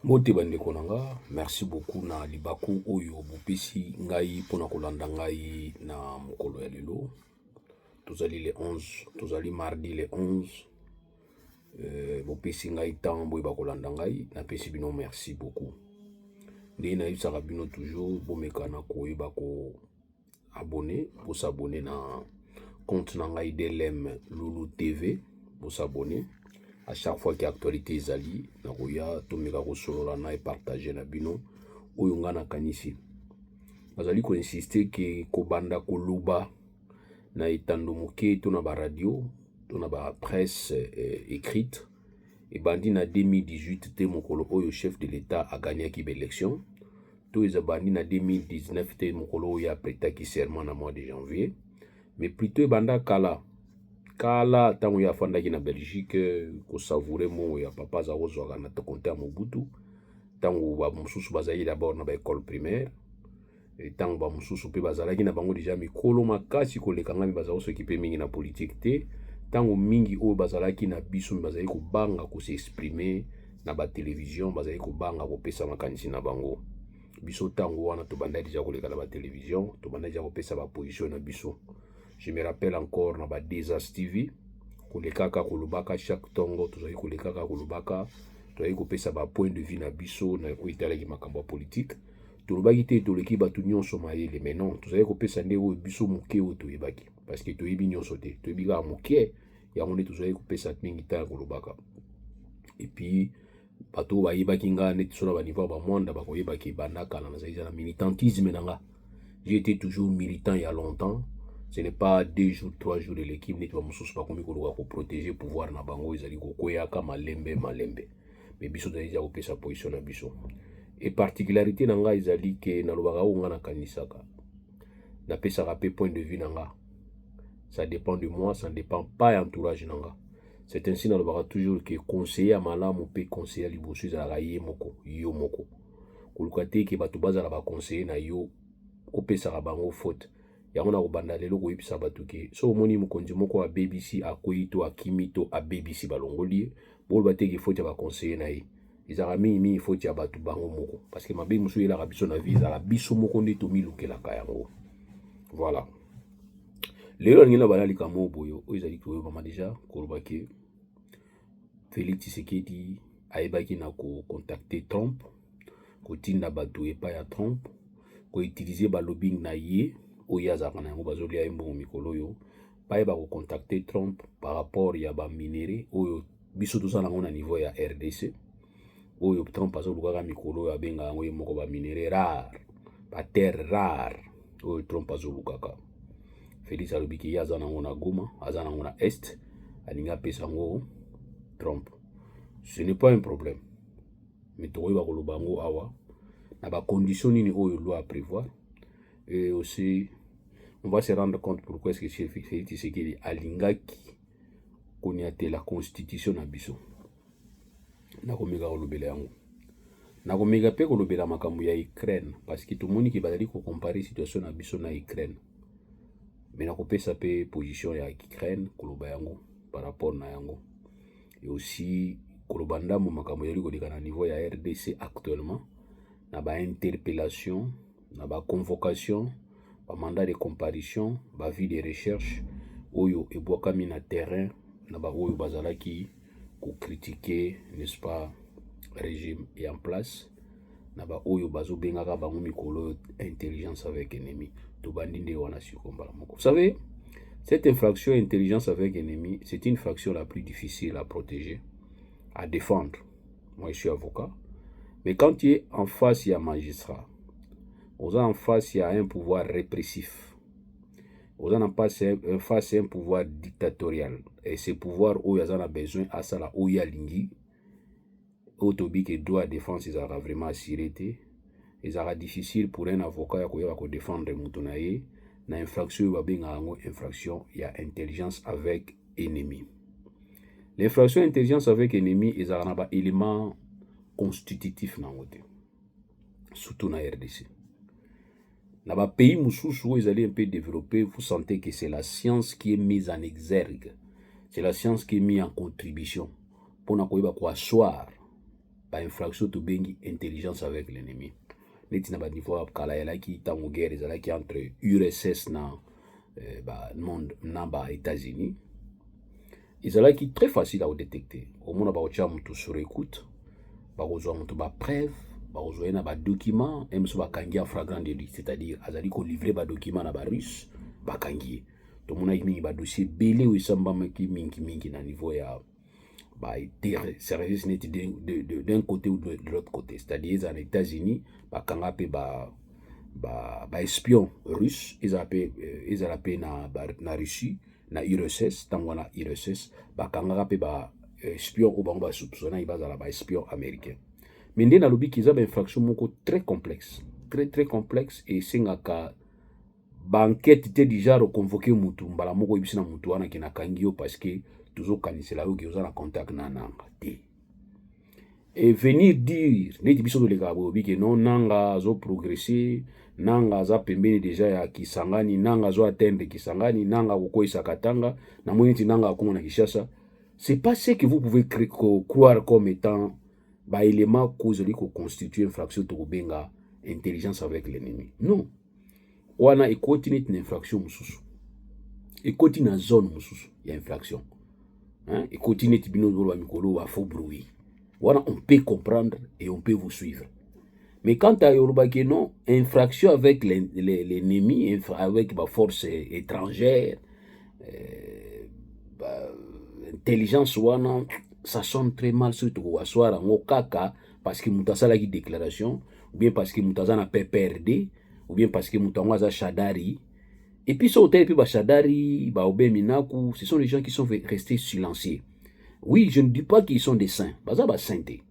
Mbote bandeko na nga, merci beaucoup na libaku oyo bopesi ngai pona kolanda ngai na mokolo ya lelo. Tozali le 11, tozali mardi le 11. Bopesi ngai temps boyeba kolanda ngai, napesi bino merci beaucoup. Ndenge nayebisaka bino toujours bomeka na koyeba ko abonner, pour s'abonner na compte na ngai DLM Lulu TV, pour s'abonner. À chaque fois qu'il y a actualité ezali na koya tomeka ko solola na et partager na bino oyo nga na kanisi. Bazali ko insister ke kobanda koluba na etando moke to na ba radio to na ba presse écrite et bandi na 2018 te mokolo oyo chef de l'État a gagné ki élection to ezabandi na 2019 te mokolo oyo apreta ki serment na mois de janvier, mais plutôt banda kala tango ya fandaki na Belgique ko savourer mo ya papa za ozwaka na to compter Mobutu tango ba mususu bazali d'abord na ba école primaire et tango ba mususu pe bazalaki na bango déjà mikolo makasi koleka ngami bazalo s'occuper mingi na politique te tango mingi oyo bazalaki na biso bazali ko banga ko s'exprimer na ba télévision bazali ko banga ko pesa makanisi na bango biso tango wana to banda déjà koleka na ba télévision to banda déjà ko pesa ba position na biso. Je me rappelle encore na ba Desas TV kolekaka kolubaka chaque tongo tozali kolekaka kolubaka tozali kopesa ba point de vue na biso na koitalaki makambo politique tolobaki te toleki batu nyonso mayele, mais non tozali kopesa nde oyo biso moke oyo toyebaki parce que toyebi nyonso te toyebi kaka moke yango nde tozali kopesa mingi ta kolubaka. Et puis bato bayebaki nga neti so na baniveau ba mwanda bakoyebaki banda kala nazali na militantisme na nga. J'ai été toujours militant il y a longtemps. Ce n'est pas 2 jours, 3 jours de l'équipe, n'est pas mon souci pas comme pour protéger le pouvoir na bango, ils allaient koyaka malembe. Mais biso d'ailleurs au sa position na biso. Et particularité nanga ils allaient que na lobaka ou na kanisaka. Na pesa rapé point de vue nanga. Ça dépend de moi, ça ne dépend pas entourage nanga. C'est ainsi na lobaka toujours que conseiller malamu pe conseiller liboso za raye moko, yo moko. Kolukate ke bato bazala ba conseiller na yo opesa bango faute. Yango na kobanda lelo koyebisa bato ke so omoni mokonzi moko a BBC akoyi to akimi to a BBC balongoli boloba te ke faute ya baconseiller na ye ezaka mingi faute ya bato bango moko parce que mabe mosusu elaka biso na vie ezala biso moko nde tomilukelaka yango. Voilà, lelo ndenge na balalika mo boyo oyo ezali koyebama deja koloba ke Félix Tshisekedi ayebaki na kocontacte Trump kotinda bato epai ya Trump koutilize balobing na ye oyo azalaka na yango bazolia ye mbongo mikolo oyo bayeba kocontacte Trump par rapport ya baminere oyo biso tozala nango na niveau ya RDC oyo Trump azolukaka mikolo oyo abenga yango ye moko baminere rare baterre rare oyo Trump azolukaka. Félix alobiki ye aza nango na Goma aza nango na Est alingi apesa yango Trump. Ce n'est pas un problème, mais tokoyeba koloba yango awa na bacondition nini oyo loi à prévoir. Et aussi on va se rendre compte pourquoi est-ce que Félix Tshisekedi alingaki koniate la constitution na biso. Nakomeka kolobela yango nakomeka pe kolobela makambo ya Ukraine parce que tomoni ki bazali ko comparer situation na biso na Ukraine, mais nakopesa pe position ya Ukraine koloba yango par rapport na yango. Et aussi koloba ndambo makambo yali koleka na niveau ya RDC actuellement na ba interpellation na ba convocation ba mandat de comparution ba vie de recherche oyo ebwakami na terrain na ba oyo bazalaki ko critiquer n'est-ce pas régime et en place na ba oyo bazobengaka bango mikolo intelligence avec ennemi to bandi nde wana sikombala moko. Vous savez, cette infraction intelligence avec ennemi, c'est une infraction la plus difficile à protéger, à défendre. Moi je suis avocat, mais quand tu es en face il y a magistrat, en face il y a un pouvoir répressif, en face un pouvoir dictatorial, et ce pouvoir où il y a besoin à ça là où il y a lingi autobi que doit défense ils aura vraiment assuré, ils aura difficile pour un avocat à défendre mutonaye na infraction va bien infraction il y a intelligence avec ennemi. L'infraction intelligence avec ennemi ils aura un élément constitutif na ngote surtout na RDC. Dans les pays où ils allaient un peu développer, vous sentez que c'est la science qui est mise en exergue. C'est la science qui est mise en contribution. Pour nous asseoir ba infraction to bengi intelligence avec l'ennemi. Neti na ba niveau kala ya ki tango guerre ezalaki entre URSS na monde na ba États-Unis. Ezalaki très facile à détecter. Au moins ba ocha mutu sur écoute, ba kozwa mutu ba preuve, ba kozwa na ba document, même so ba kangi en flagrant délit, c'est-à-dire azali ko livrer ba document na ba russe, ba kangi. To mona mingi ba dossier belé ou samba maki mingi na niveau ya ba service net d'un côté ou de l'autre côté, c'est-à-dire aux États-Unis ba kanga pe ba espion russe, ils appellent na Russie na URSS, tango na URSS ba kanga pe ba espion ou ba soupçonna ils bazala ba espion américain. Mais ndé na lobi kiza ba infraction moko très complexe, très complexe, et singaka ba enquête te déjà reconvoquer mutu mbala moko ibisina mutu wana kina kangio parce que toujours kanisela yo ki en contact na nanga te. Et venir dire neti biso to le kabo bi que non nanga zo progresser, nanga za pembeni déjà ya Kisangani, nanga zo atteindre Kisangani, nanga kokoisa Katanga na moniti nanga akoma na Kishasa, c'est pas ce que vous pouvez croire comme étant ba élément causali ko constituer infraction to benga intelligence avec l'ennemi. Non. Wana ekoti net na infraction mususu. Ekoti na zone mususu ya infraction. Hein? Ekoti net bino zolo mikolo wa faux bruit. Wana on peut comprendre et on peut vous suivre. Mais quand à Yoruba que non, infraction avec l'ennemi, avec la force étrangère, intelligence wana, ça sonne très mal surtout au soir en okaka parce que mutasala qui déclaration, ou bien parce que mutazana PPRD, ou bien parce que mutangwaza Shadari. Et puis ce hôtel puis Shadari, Baobé Minaku, ce sont les gens qui sont restés silencieux. Oui, je ne dis pas qu'ils sont des saints, baza ba sainteté.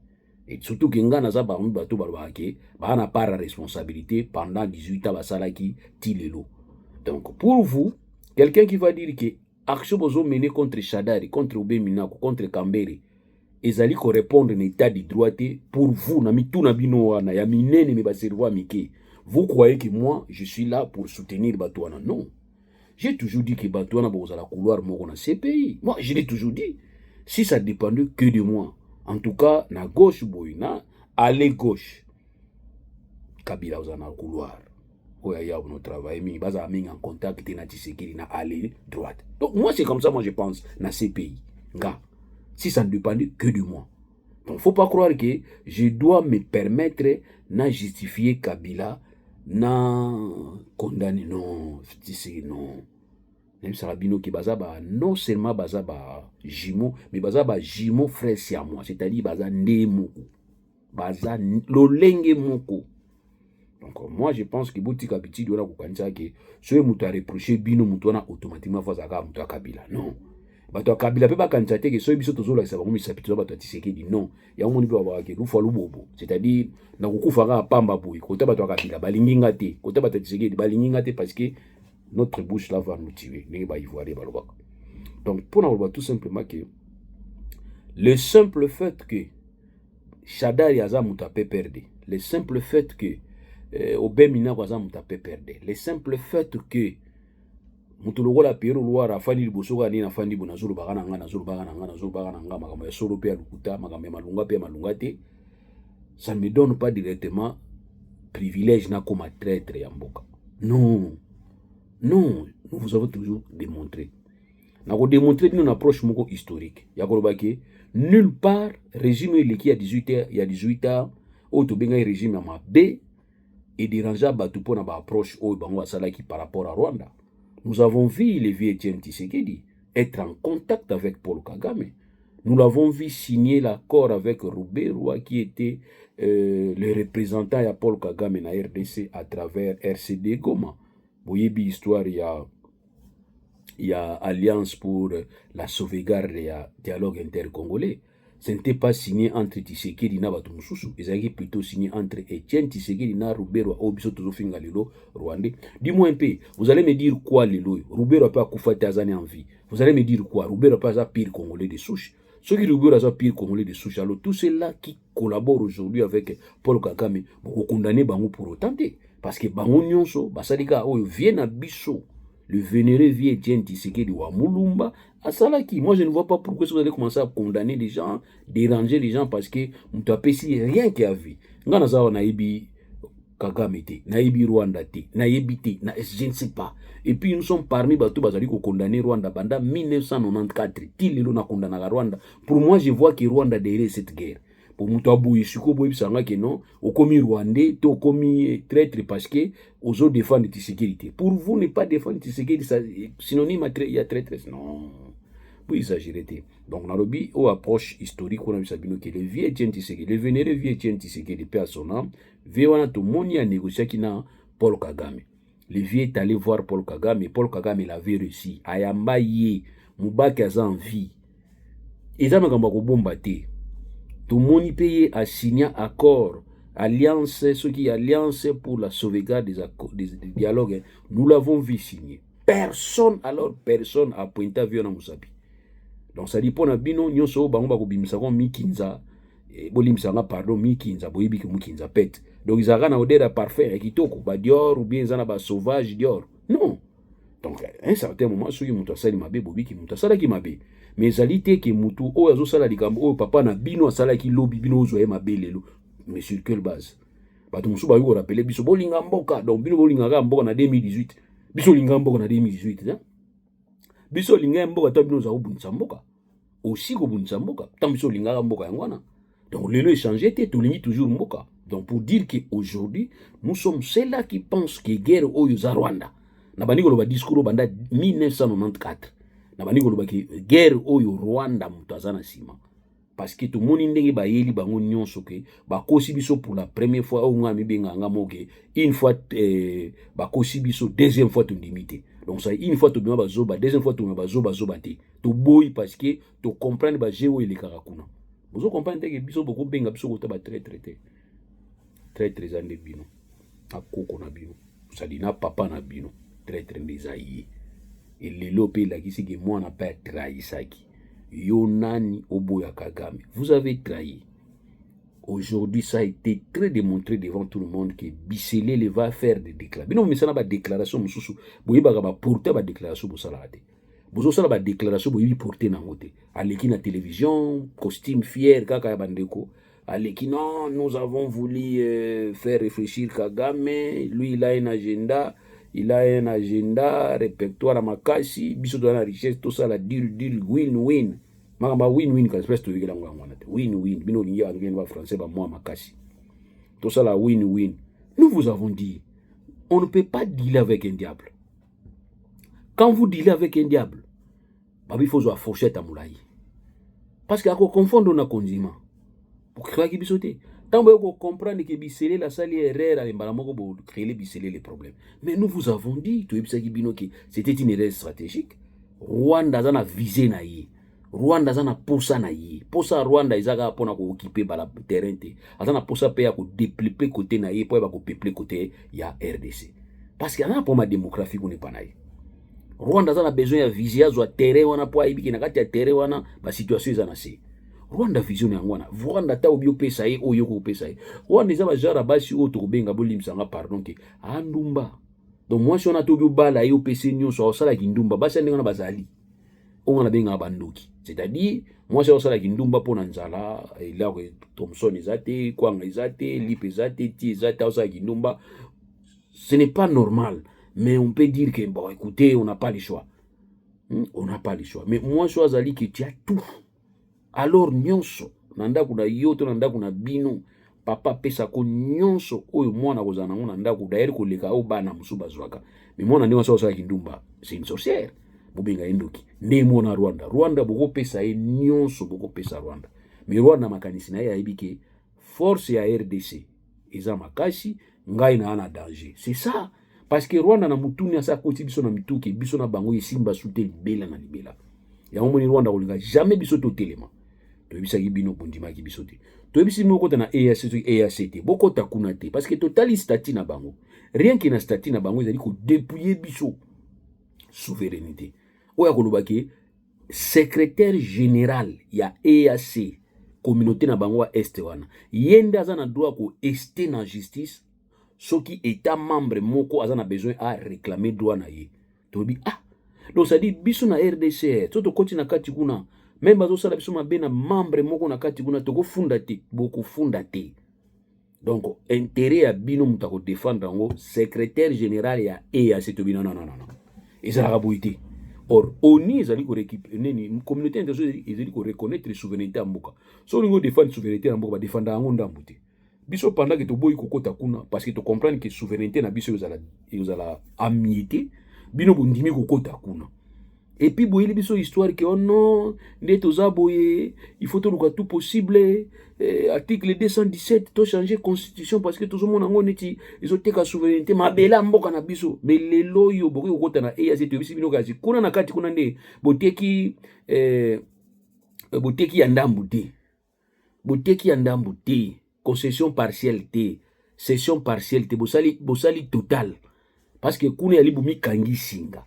Et surtout que nga naza ba bato balbake, ba na part la responsabilité pendant 18 ans basalaki tilelo. Donc pour vous, quelqu'un qui va dire que action bozo mené contre Shadari, contre Obé Minaku, contre Kambere, ezali ko répondre na état de droit pour vous na mitu na bino wana ya minene me ba cerveau mike. Vous croyez que moi je suis là pour soutenir Batouana? Non. J'ai toujours dit que Batouana boza la couloir moko na CPI. Moi je l'ai toujours dit. Si ça dépendait que de moi, en tout cas, na gauche boyna, aller gauche. Kabila oza na couloir. Oya ya no travail mi baza mingi en contact na Tshisekedi na aller droite. Donc moi c'est comme ça moi je pense na CPI. Nga. Si ça ne dépendait que de moi. Donc faut pas croire que je dois me permettre na justifier Kabila na condamner non, Tshisekedi non. Même Sarabino qui bazaba non seulement bazaba jimo mais bazaba jimo frère si à moi, c'est-à-dire baza ndemoko baza lolenge moko. Donc moi je pense que boutique habitude doit kukanisa que ce mutu a reproché bino mutu na automatiquement faut zaka mutu Kabila. Non. Bato Kabila pe ba kanisa te que so biso tozola sa bango misapito bato Tshisekedi non. Ya moni pe ba ke lufa lubobo. C'est-à-dire na kukufa ga pamba boy kota bato Kabila balinginga te, kota bato Tshisekedi balinginga te parce que notre bouche là va nous tuer. Donc, pour nous tout simplement que le simple fait que Shadari Yaza Moutapé perdé, le simple fait que Obemina Waza Moutapé perdé, le simple fait que Moutoulogo la Pierre Loire a Fani Bosoga ni na Fani Bonazulu Bagananga, Nazulu Bagananga, Nazulu Bagananga, Magama Solo Pia Lukuta, Magame Malunga Pia Malungate, ça ne me donne pas directement privilège na comme traître Yamboka. Non. Non, nous vous avons toujours démontré. Nous avons démontré une approche historique. Nulle part, régime qui a 18 ans, ou tout bien régime à ma B, et dérangeant Batoupo na ba approche ou bango salaki par rapport à Rwanda. Nous avons vu le vieux Etienne Tshisekedi être en contact avec Paul Kagame. Nous l'avons vu signer l'accord avec Rouberwa qui était le représentant de Paul Kagame na RDC à travers RCD Goma. Boyebi histoire il y a Alliance pour la sauvegarde et dialogue intercongolais. Ce n'était pas signé entre Tshisekedi na Bato Mususu, ils plutôt signé entre Etienne Tshisekedi na Rouberwa Obiso Tozofinga Lelo Rwandais. Dis-moi un peu, vous allez me dire quoi Lelo? Rouberwa pas Koufate Azani en vie. Vous allez me dire quoi? Rouberwa pas un pire congolais de souche. Ceux qui Rouberwa sont pire congolais de souche. Alors tous ceux-là qui collaborent aujourd'hui avec Paul Kagame, vous condamnez Bango pour autant. Parce que Bango Nyonso, Basadika Oyo vient à Bisso, le vénéré vieux Etienne Tshisekedi wa Mulumba, à Salaki. Moi, je ne vois pas pourquoi vous allez commencer à condamner les gens, déranger les gens parce que vous n'avez rien qui a vu. Naibi Kagame te, Naibi Rwanda te, Naibi te, je ne sais pas. Et puis nous sommes parmi Batou Bazali qui condamné Rwanda pendant 1994. Tililo na condamné Rwanda. Pour moi, je vois que Rwanda derrière cette guerre. Pour Moutabou Yisuko Boy Sanga que non, au commis Rwandais, au commis traître parce que aux autres défendre la sécurité. Pour vous, ne pas défendre la sécurité, synonyme il y a traîtresse. Non. Pour exagérer. Donc, dans le but, au approche historique, on a vu ça, que le vieux Etienne Tshisekedi, le vénéré vieux Etienne Tshisekedi, paix à son âme, veut tout le monde a négocié qui n'a Paul Kagame. Le vieux est allé voir Paul Kagame, et Paul Kagame l'avait réussi. Ayamba yé, Moubaki a envie. Et ça m'a dit, tout le monde payé a signé accord, alliance, ce qui est alliance pour la sauvegarde des dialogues. Nous l'avons vu signer. Personne a pointé à vieux dans Moussapi. Donc ça dit pour na bino nyonso bango ba ko bimisa ko mikinza bolimisa nga pardon mikinza boyibi ke mukinza pet. Donc ils na odeur parfait kitoko ba dior ou bien zana ba sauvage dior. Non. Donc à un certain moment soki mutu asali mabe bobiki mutu asala ki mabe. Mais zalité ke mutu o azo sala likambo o papa na bino asala ki lobi bino ozo e mabe lelo. Mais sur quelle base? Ba musu ba yuko rappeler biso bolinga mboka. Donc bino bolinga ka mboka na 2018. Biso linga mboka na 2018 hein. Biso linga mboka to bino za ubunisa mboka aussi ko bunisa mboka tant biso linga mboka yangwana. Donc lelo échanger té to lingi toujours mboka. Donc pour dire que aujourd'hui nous sommes ceux-là qui pensent que guerre oyo za Rwanda na bani ko ba discours banda 1994 na bani ko ba que guerre oyo Rwanda mutazana sima parce que tout monde ndenge ba yeli bango nyonso ke ba kosi biso pour la première fois au ngami benga ngamoke une fois ba kosi biso deuxième fois to limité. Donc ça une fois to bima bazoba deuxième fois to bima bazoba te to boy parce que to comprendre ba jeo ile karakuna vous comprenez que biso beaucoup benga biso ko ta ba très ande bino akoko na bino ça dit na papa na bino très ndezayi et lelo pe la kisi que moi na pas trahi saki yo nani oboya Kagame vous avez trahi. Aujourd'hui, ça a été très démontré devant tout le monde que Biselele va faire des déclarations. Mais ça n'a pas de déclaration. Vous avez porté des déclarations. Vous avez des déclarations. Vous avez porté dans la télévision, costume fier, kaka bandeko. Aleki non, nous avons voulu faire réfléchir Kagame. Lui, il a un agenda. Répertoire à Makasi. Biso de la richesse, tout ça, la deal, win-win. Magamba win-win quand espèce de win-win bino lingi angien va français ba moi makasi tout ça la win-win. Nous vous avons dit on ne peut pas dealer avec un diable. Quand vous dealez avec un diable babi faut jouer fourchette à moulaï parce que ako confondre na konzima pour créer ki bisoté tant vous comprendre que Biselé la sali erreur à l'embala moko pour créer Biselé les problèmes. Mais nous vous avons dit to ebisaki bino que c'était une erreur stratégique. Rwanda zana visé na yi Rwanda zana posa na ye. Posa Rwanda izaka pona ko occuper ba la terrain te. Azana posa pe ya ko développer côté na ye po ba ko peupler côté ya RDC. Parce que na po ma démographie ko ne pa na ye. Rwanda zana besoin ya vision zo terrain wana po ayibiki na kati ya terrain wana ba situation zana se. Rwanda vision yango wana. Rwanda ta obi opesa ye oyo ko opesa ye. Rwanda za ba jara basi o to benga bolimsanga pardon ke andumba. Donc moi si on a to bi bala ye opesa nyonso osala kindumba basi ndenge na bazali. On a benga bandoki. C'est-à-dire, moi j'ai aussi la kindumba pour nanzala, et là Thomson ezate, Kwanga ezate, Lip ezate, Ti ezate, aussi la kindumba. Ce n'est pas normal, mais on peut dire que bon, écoutez, on n'a pas le choix. On n'a pas le choix. Mais moi je suis allé que tu as tout. Alors nyonso, nanda kuna yoto nanda kuna bino, papa pesa ko nyonso oyo mwana kozana ngo nanda ku d'ailleurs ko leka o bana musuba zwaka. Mais moi nandi waso la kindumba, c'est une sorcière. Bobenga endoki ndemo na Rwanda boko pesa e nyonso boko pesa Rwanda mais Rwanda makanisi na ya ibike force ya RDC eza makasi ngai na ana danger. C'est ça parce que Rwanda na mutuni asa koti biso na mituki biso na bango esimba sute libela na libela ya omoni Rwanda kolinga jamais biso to telema to bisa bino bondima ki biso te to bisi mo kota na EAC boko ta kuna te parce que totali statut na bango rien que na statut na bango ezali ko dépouiller biso souveraineté. Oya kolobaki secrétaire général ya EAC communauté na bango este wana yende azana droit ko este na justice soki état membre moko azana besoin à réclamer droit na ye tobi Donc ça dit biso na RDC to to koti na kati kuna même bazo sala biso mabe na membre moko na kati kuna to ko funda te beaucoup funda te. Donc intérêt à bino muta ko défendre ngo secrétaire général ya EAC to bino non. Et ça la boité. Or oni ezali ko récupérer neni communauté internationale ezali ko reconnaître les souveraineté ya mboka. So lingo défendre souveraineté ya mboka ba défendre ngo ndambu te. Biso pendant que to boyi kokota kuna parce que to comprendre que souveraineté na biso yozala amité bino bondimi kokota kuna. Et puis boyeli biso histoire que oh non nde toza boye il faut tout tout possible article 217 to changer constitution parce que tout le monde ngo neti izoteka souveraineté mabela mboka na biso mais lelo yo bokoki kokota na EAC to bisi bino kazi kuna na kati kuna nde boteki ya ndambu te concession partielle te cession partielle te bosali total parce que kuna yali bumi kangi singa.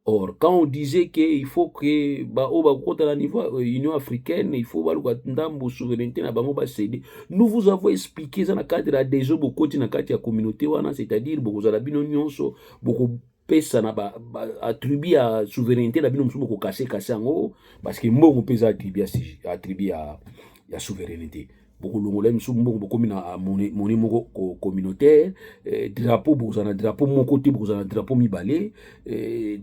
Or, quand on disait qu'il faut que au niveau Union africaine, il faut que souveraineté na bango ba céder. Nous vous avons expliqué ça dans le cadre de des beaucoup dans cadre de la communauté wana, c'est-à-dire beaucoup za bino nyonso beaucoup pesa na ba attribuer à souveraineté na bino musumu ko casser ngo parce que mbongo pesa attribuer à souveraineté. Beaucoup longolem sous beaucoup mina moni moko communautaire drapeau bozana drapeau mon côté bozana drapeau mibale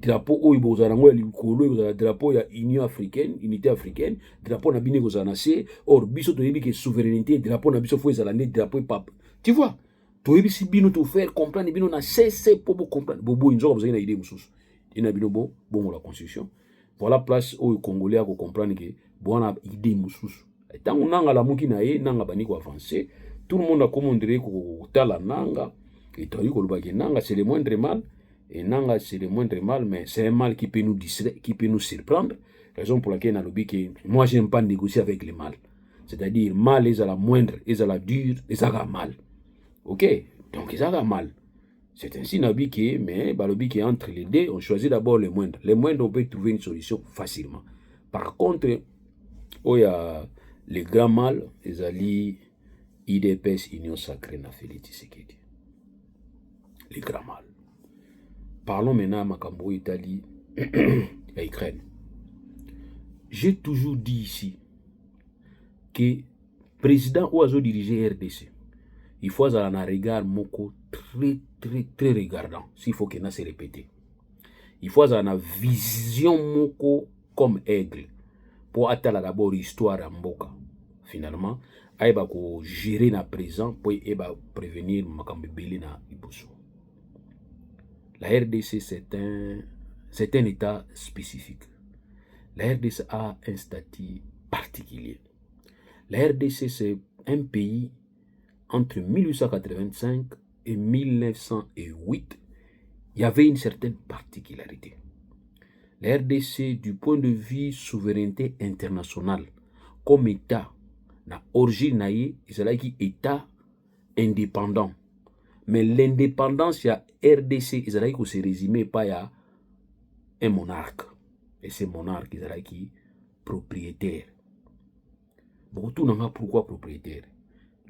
drapeau oyo bozana ngo likolo bozana drapeau ya Union africaine unité africaine drapeau na bine bozana c'est or biso to yebi que souveraineté drapeau na biso fo ezala ne drapeau pape tu vois to yebi si bino to faire comprendre bino na c'est pour comprendre bobo inzo bozana na idée mususu ina bino bon la constitution voilà place oyo congolais ko comprendre que bona idée mususu. Tant on a la mouki na ye nanga bani ko avancer tout le monde a commandé ko tala nanga et to yiko lobaki nanga c'est le moindre mal et nanga c'est le moindre mal mais c'est un mal qui peut nous distraire qui peut nous surprendre raison pour laquelle na lobi que moi j'aime pas négocier avec le mal c'est-à-dire mal est à la moindre est à la dure est à la mal OK donc est à la mal c'est ainsi na lobi que mais ba lobi que entre les deux on choisit d'abord le moindre on peut trouver une solution facilement par contre il y a le grand mal, ezali IDPS Union Sacrée na Félix Tshisekedi. Le grand mal. Parlons maintenant à Makambo Italie et Ukraine. J'ai toujours dit ici que le président Ouazo dirigeait RDC. Il faut avoir un regard moko très regardant. S'il faut qu'il se répète. Il faut avoir une vision moko comme aigle. Pour attendre d'abord l'histoire en Mboka. Finalement, il va gérer na présent pour prévenir Makambebele na Iboso. La RDC, c'est un état spécifique. La RDC a un statut particulier. La RDC, c'est un pays entre 1885 et 1908. Il y avait une certaine particularité. La RDC, du point de vue souveraineté internationale, comme État, na origine naie, c'est État indépendant. Mais l'indépendance ya RDC, c'est se résume pas à un monarque. Et ce monarque, c'est propriétaire. Beaucoup n'ont pourquoi propriétaire.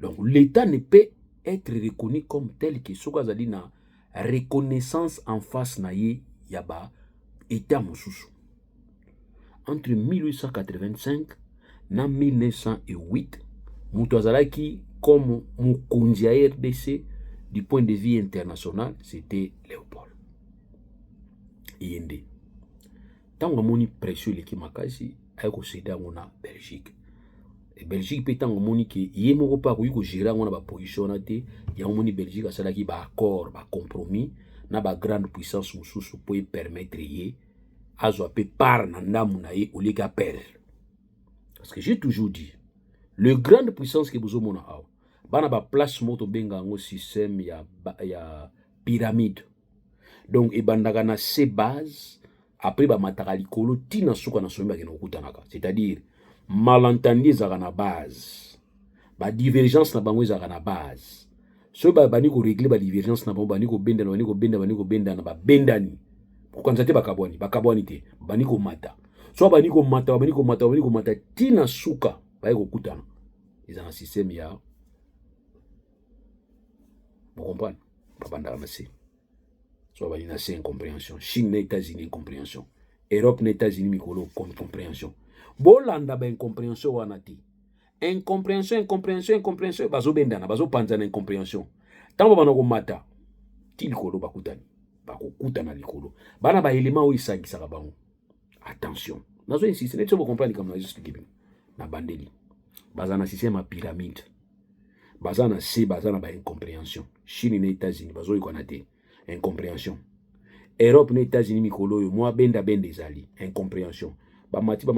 Donc l'État ne peut être reconnu comme tel que ce qu'on a dit na reconnaissance en face naie yaba. État Moussoussou. Entre 1885 et 1908, Moutouazalaki, comme Moukounzi à RDC, du point de vue international, c'était Léopold. Yende. Tant que mon précieux l'équipe Makasi, a concédé à Belgique. Et Belgique peut tant que mon qui y est mon repas pour gérer mon position na té, y a mon Belgique a salaki ba accord, ba compromis. Na ba grande puissance mususu pour permettre yé azo pe par na ndamu na ye olika perdre parce que j'ai toujours dit le grande puissance que bozo mona aw bana ba place moto benga ngo système ya pyramide donc e bandaka na ces bases après ba mataka likolo tina suka na somba kena okutanaka c'est-à-dire malentendu zaka na base ba divergence na bango zaka na base. So bani ko régler ba divergence na bani ko benda na ba bendani ko nzate bakabwani te bani ko mata so bani ko mata tina suka ba ko kutana ils ont un système ya vous comprenez pas banda na se soit bani na c'est incompréhension. Chine na États-Unis incompréhension. Europe na États-Unis mikolo compréhension. Bolanda ba incompréhension wana ti. Incompréhension, bazo bendana, bazo panzana incompréhension. Tango bana ko mata, ti likolo bakutani. Bako kutana likolo. Bana ba élément o isangisaka bango. Attention. Nazo insiste, net so bo comprendre comme nazo expliquer bien. Na bandeli. Bazana système à pyramide. Bazana C, bazana ba incompréhension. Chine na États-Unis, bazo yikona te. Incompréhension. Europe na États-Unis mikolo yo, moi benda ezali. Incompréhension. Ba mati ba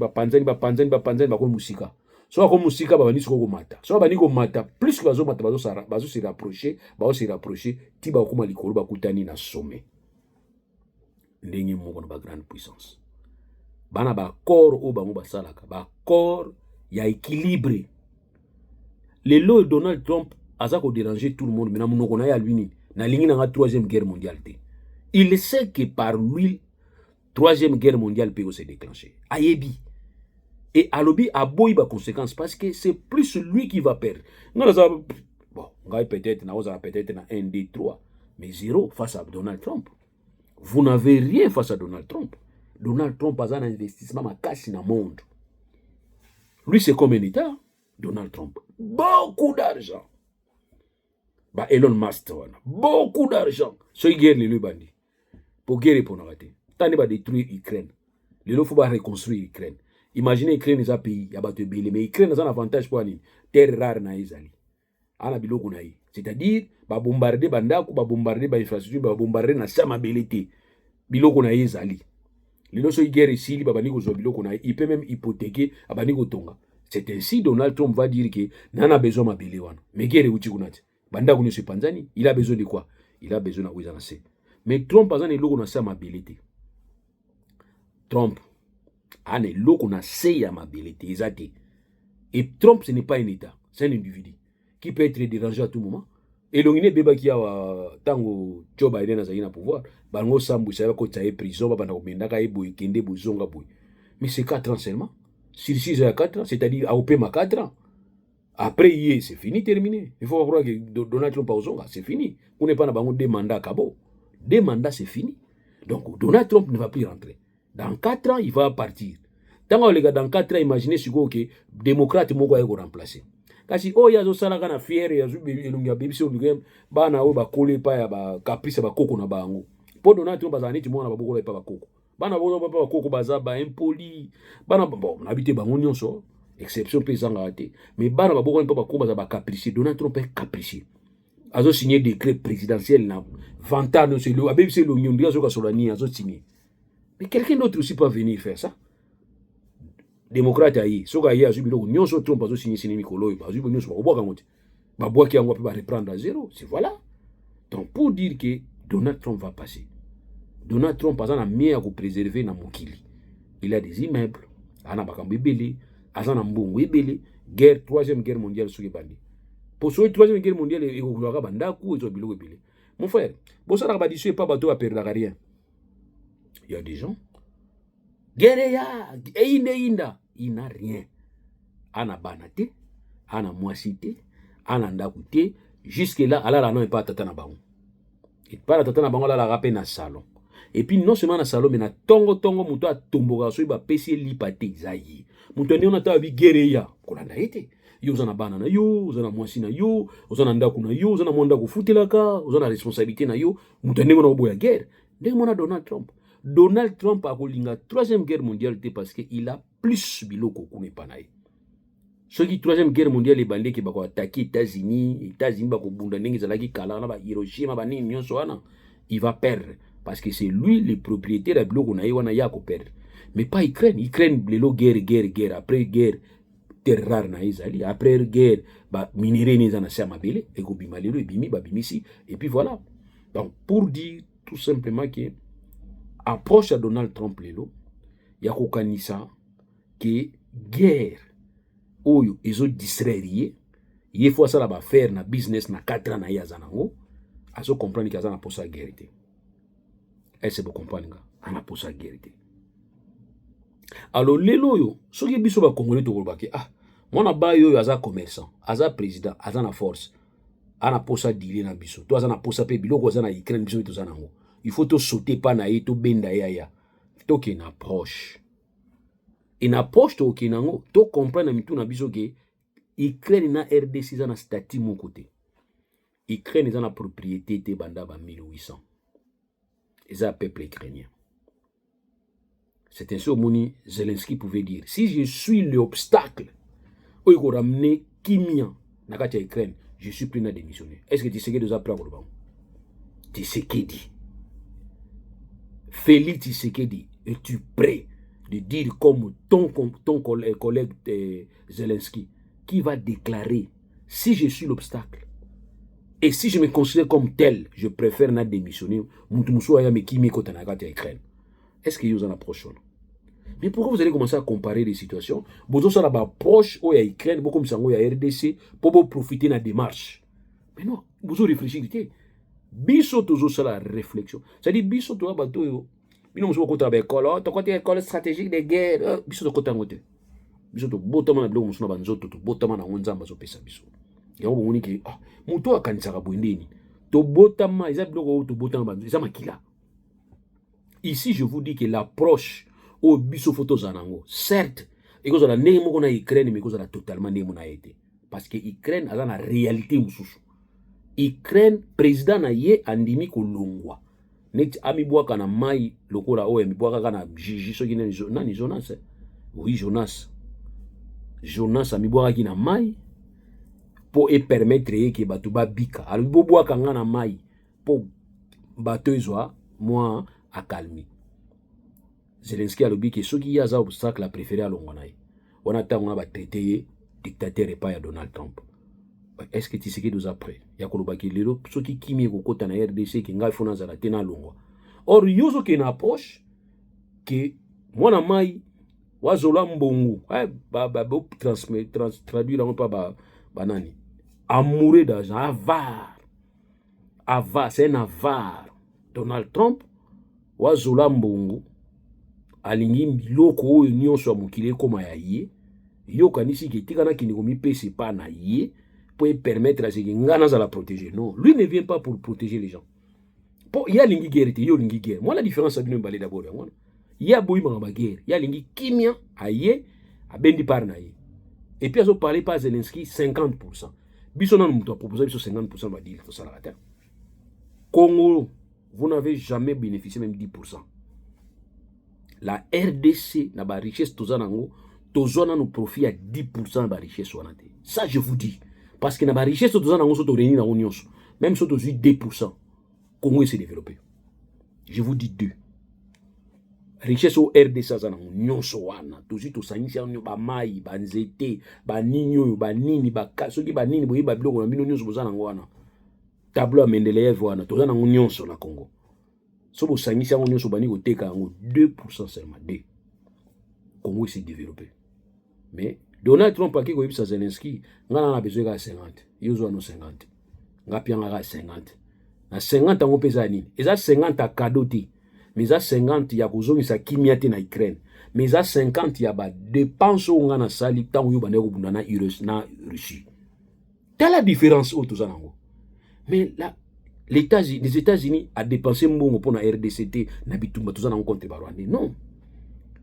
panzani ba ko musika. So ko musika ba bani soko mata. So bani ko mata plus que bazo mata bazo se rapprocher ti ba kuma likolo ba kutani na sommet. Ndenge moko na ba grande puissance. Bana ba corps o bango basalaka, ba corps ya équilibre. Le lot Donald Trump aza ko déranger tout le monde mais na monoko na ya lui na lingi na 3e guerre mondiale te. Il sait que par lui 3e guerre mondiale peut se déclencher. Ayebi. Et alobi a boy ba conséquence parce que c'est plus lui qui va perdre. Bon, peut-être na 1, 2, 3, mais 0 face à Donald Trump. Vous n'avez rien face à Donald Trump. Donald Trump a un investissement ma casse dans le monde. Lui c'est comme un État. Donald Trump. Beaucoup d'argent. Bah Elon Musk beaucoup d'argent. Ce guerre le bandi. Pour guerre pour rater. Tane va détruire l'Ukraine. Le lot faut pas reconstruire l'Ukraine. Imaginez l'Ukraine est un pays, il y a pas de belé, mais l'Ukraine a un avantage pour aller. Terre rare na izali. Ana biloko na yi. C'est-à-dire, ba bombarder bandako, ba bombarder ba infrastructure, ba bombarder na sama belité. Biloko na izali. Le lot so guerre ici, ba bani ko zo biloko na yi. Il peut même hypothéquer abani ko tonga. C'est ainsi Donald Trump va dire que nana besoin ma belé wana. Mais guerre uchi kunati. Bandako ne se panzani, il a besoin de quoi? Il a besoin de wizana se. Mais Trump a un logo na sama belité. Trump a un logo na se ya mabilité. Et Trump ce n'est pas un État, c'est un individu qui peut être dérangé à tout moment. Et l'ongine beba qui a tango Joe Biden a zaina pouvoir, bango sambu sa ko tsaye prison ba na ko mendaka e boy kende bozonga boy. Mais c'est 4 ans seulement. Sur 6 à 4 ans, c'est-à-dire à OPMA 4 ans. Après, c'est fini, terminé. Il faut croire que Donald Trump a osonga, c'est fini. On n'est pas dans des mandats à Cabo. Des mandats, c'est fini. Donc, Donald Trump ne va plus rentrer. Dans 4 ans, il va partir. Tant les gars, dans 4 ans, imaginez si vous que démocrate moko va remplacer. Kasi oh ya zo sala kana fier ya zo elunga bibisi olugem bana o ba kole pa ya ba caprice ba koko na bango. Po Donald Trump bazani ti mona ba boko pa ba koko. Bana bo ba koko baza ba impoli. Bana bon, habité bango nyonso. Exception pesanga ate. Mais bana ba boko pa ba koko baza ba capricieux. Donald Trump est capricieux. Azo signé décret présidentiel na 20 ans c'est le abebisi lo nyondi azo ka solani azo signé. Mais quelqu'un d'autre aussi peut venir faire ça. Démocrate ayi soka ayi azu biloko nyonso Trump azo signé mikolo ba azu nyonso ba boka ngote ba boki yango pe ba reprendre à zéro, c'est voilà. Donc pour dire que Donald Trump va passer, Donald Trump a mieux à préserver na mokili. Il a des immeubles ana bakambo ebele azana mbongo ebele guerre 3e guerre mondiale soki bandi pour ce 3e guerre mondiale et ko ka banda ku ezo biloko ebele. Mon frère bon ça na ba diso pas bato a perdre rien. Il y a des gens Guerreya, inda, il n'a rien. Ana banate, ana moisité, ana ndakute, jusque là, ala non, il pas tata na bango. Il pas tata na bango, la rappel na salon. Et puis non seulement na salon, mais na tongo muto a tomboga so iba pesi lipate zayi. Muto ne on a tabi guerreya, kolanda ete. Yo zana banana yo, zana moisi na yo, zana ndaku na yo, zana monda ko futelaka, zana responsabilité na yo, muto ne on a boya guerre. Dès mon a Donald Trump. Donald Trump a kolinga 3e guerre mondiale parce qu'il a plus biloko kune panaye. Ce qui 3e guerre mondiale bande ki bako attaquer États-Unis bako bunda ndenge zalaki kala na ba Hiroshima ba nini nyonso wana, il va perdre parce que c'est lui le propriétaire de biloko na wana ya ko perdre. Mais pas Ukraine lelo guerre après guerre terre rare na izali après guerre ba minéraux ni za na sama bele et ko bima lelo bimi ba bimisi et puis voilà. Donc pour dire tout simplement que approche à Donald Trump lelo ya kokanisa que guerre oyo ezo distraire ye fois ça la ba faire na business na 4 ans na ya zanango azo comprendre que azana posa guerre te. Est-ce que vous comprenez ana posa guerre te. Alors lelo yo soki biso ba congolais to kolbaki mona ba yo aza commerçant aza président aza na force ana posa dile na biso to azana posa pe biloko azana Ukraine biso to zanango il faut to sauter pas na ye to benda ya to ke na approche to ke nango to comprendre mitu na biso ke Ukraine na RDC zana statut mon côté Ukraine zana propriété te banda ba 1800 eza peuple ukrainien. C'est ainsi que Zelensky pouvait dire si je suis l'obstacle où il faut ramener Kimia na kati ya Ukraine, je suis prêt à démissionner. Est-ce que tu sais que nous appelons le banc? Tu sais qui dit? Félix Tshisekedi, es-tu prêt de dire comme ton collègue Zelensky qui va déclarer si je suis l'obstacle et si je me considère comme tel, je préfère na démissionner. Est-ce qu'il y a une approche? Mais pourquoi vous allez commencer à comparer les situations? Vous avez une approche où il y a Ukraine, beaucoup de RDC, pour profiter de la démarche. Mais non, vous avez réfléchi. Biso toujours ça la réflexion. C'est-à-dire biso to bato yo. Bino muso ko ta ba école, to côté école stratégique de guerre, biso to côté ngote. Biso to botama na bilo muso na banzoto to botama na nzamba zo pesa biso. Yango bomoni ke muto akanisa ka bwendeni. To botama eza biloko to botama banzo, eza makila. Ici je vous dis que l'approche au biso photo zanango, certes, et que la ndenge moko na Ukraine mais que la totalement ndenge na été parce que Ukraine a la réalité mususu. Ukraine président na ye andimi kolongwa net amibwaka na mai lokola oyo amibwaka kana jiji soki nani Jonas oui Jonas amibwaka ki na mai po e permettre ye ke batu ba bika alibo bwaka nga na mai po bato ezwa moi akalmi. Zelensky alobi ke soki ya za obstacle a préféré alongwa na ye on attend on ba traiter ye dictateur et pas ya Donald Trump. Est-ce que tu sais que nous après il y a kolobaki lelo soki kimi ko kota na RDC ki ngai fona zala tena longwa or yozo ke na approche que mwana mai wazola mbongo traduire en pas banani amoureux d'argent avare c'est un avare. Donald Trump wazola mbongo alingi biloko oyo nyonso ya mokili koma ya ye yokanisi ke tikana kiniko mipesi pa na ye pour permettre à ce que Ngana la protéger. Non, lui ne vient pas pour protéger les gens. Il y a l'ingi guerre, il y a l'ingi guerre. Moi la différence c'est bien balé d'abord. Il y a boui ma guerre, il y a l'ingi kimia aye a bendi par naye. Et puis à parler par Zelensky 50%. Bisona nous proposé 50% va dire tout ça la terre. Congo, vous n'avez jamais bénéficié même 10%. La RDC n'a pas richesse tout ça nango, tozona nous profite à 10% de la richesse wanate. Ça je vous dis. Parce que la richesse de la même si 2%, Congo s'est développé. Je vous dis 2. Richesse au RDC, toujours tout ça, ba mai, ba nzete, ba ninyo, ba nini, ba kasoki, ba nini, boye ba biloko na bino nyonso bozana ngwana. Tableau Mendeleev wana, tozana nyonso na Congo. So bo sangisi yango nyonso bani koteka yango 2% seulement 2. Congo s'est développé. Mais Donald Trump a dit que Zelensky a besoin de 50. Il a 50. Il a 50. Na 50 on pesa nini? Eza 50 a cadeau ti. Mais eza 50 ya kozongi sa kimia te na Ukraine. Mais eza 50 ya ba dépense on na sali tango yo bandeko bunda na Russie. Telle la différence au tout ça nango. Mais là les États-Unis a dépensé mbongo pour na RDCT na bitumba tout ça nango contre Rwanda. Non.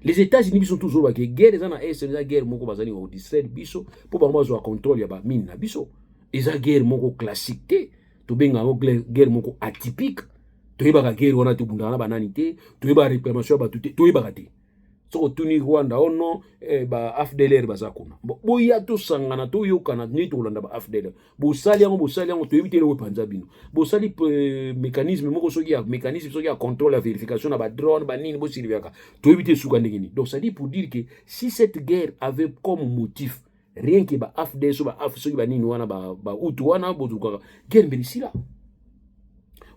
Les États-Unis sont toujours avec guerre, ils ont la guerre moko bazali au distraire biso pour ba mozo contrôle ya ba mine na biso. Eza guerre moko classique to benga guerre moko atypique. To yeba guerre wana to bunda na banani te, to yeba réclamation ba tuté, to yeba te. So tuni Rwanda ono ba AFDLR bazakuna. Bo ya to sangana to yokana ni to landa ba AFDLR. Bo sali yango to yebite le panza bino. Bo sali mécanisme moko soki ya mécanisme soki ya contrôle la vérification na ba drone ba nini bo siliviaka. To yebite suka ndengini. Donc ça dit pour dire que si cette guerre avait comme motif rien que ba AFDLR so ba AF soki ba nini wana ba utu wana bo zuka guerre mbelisi là.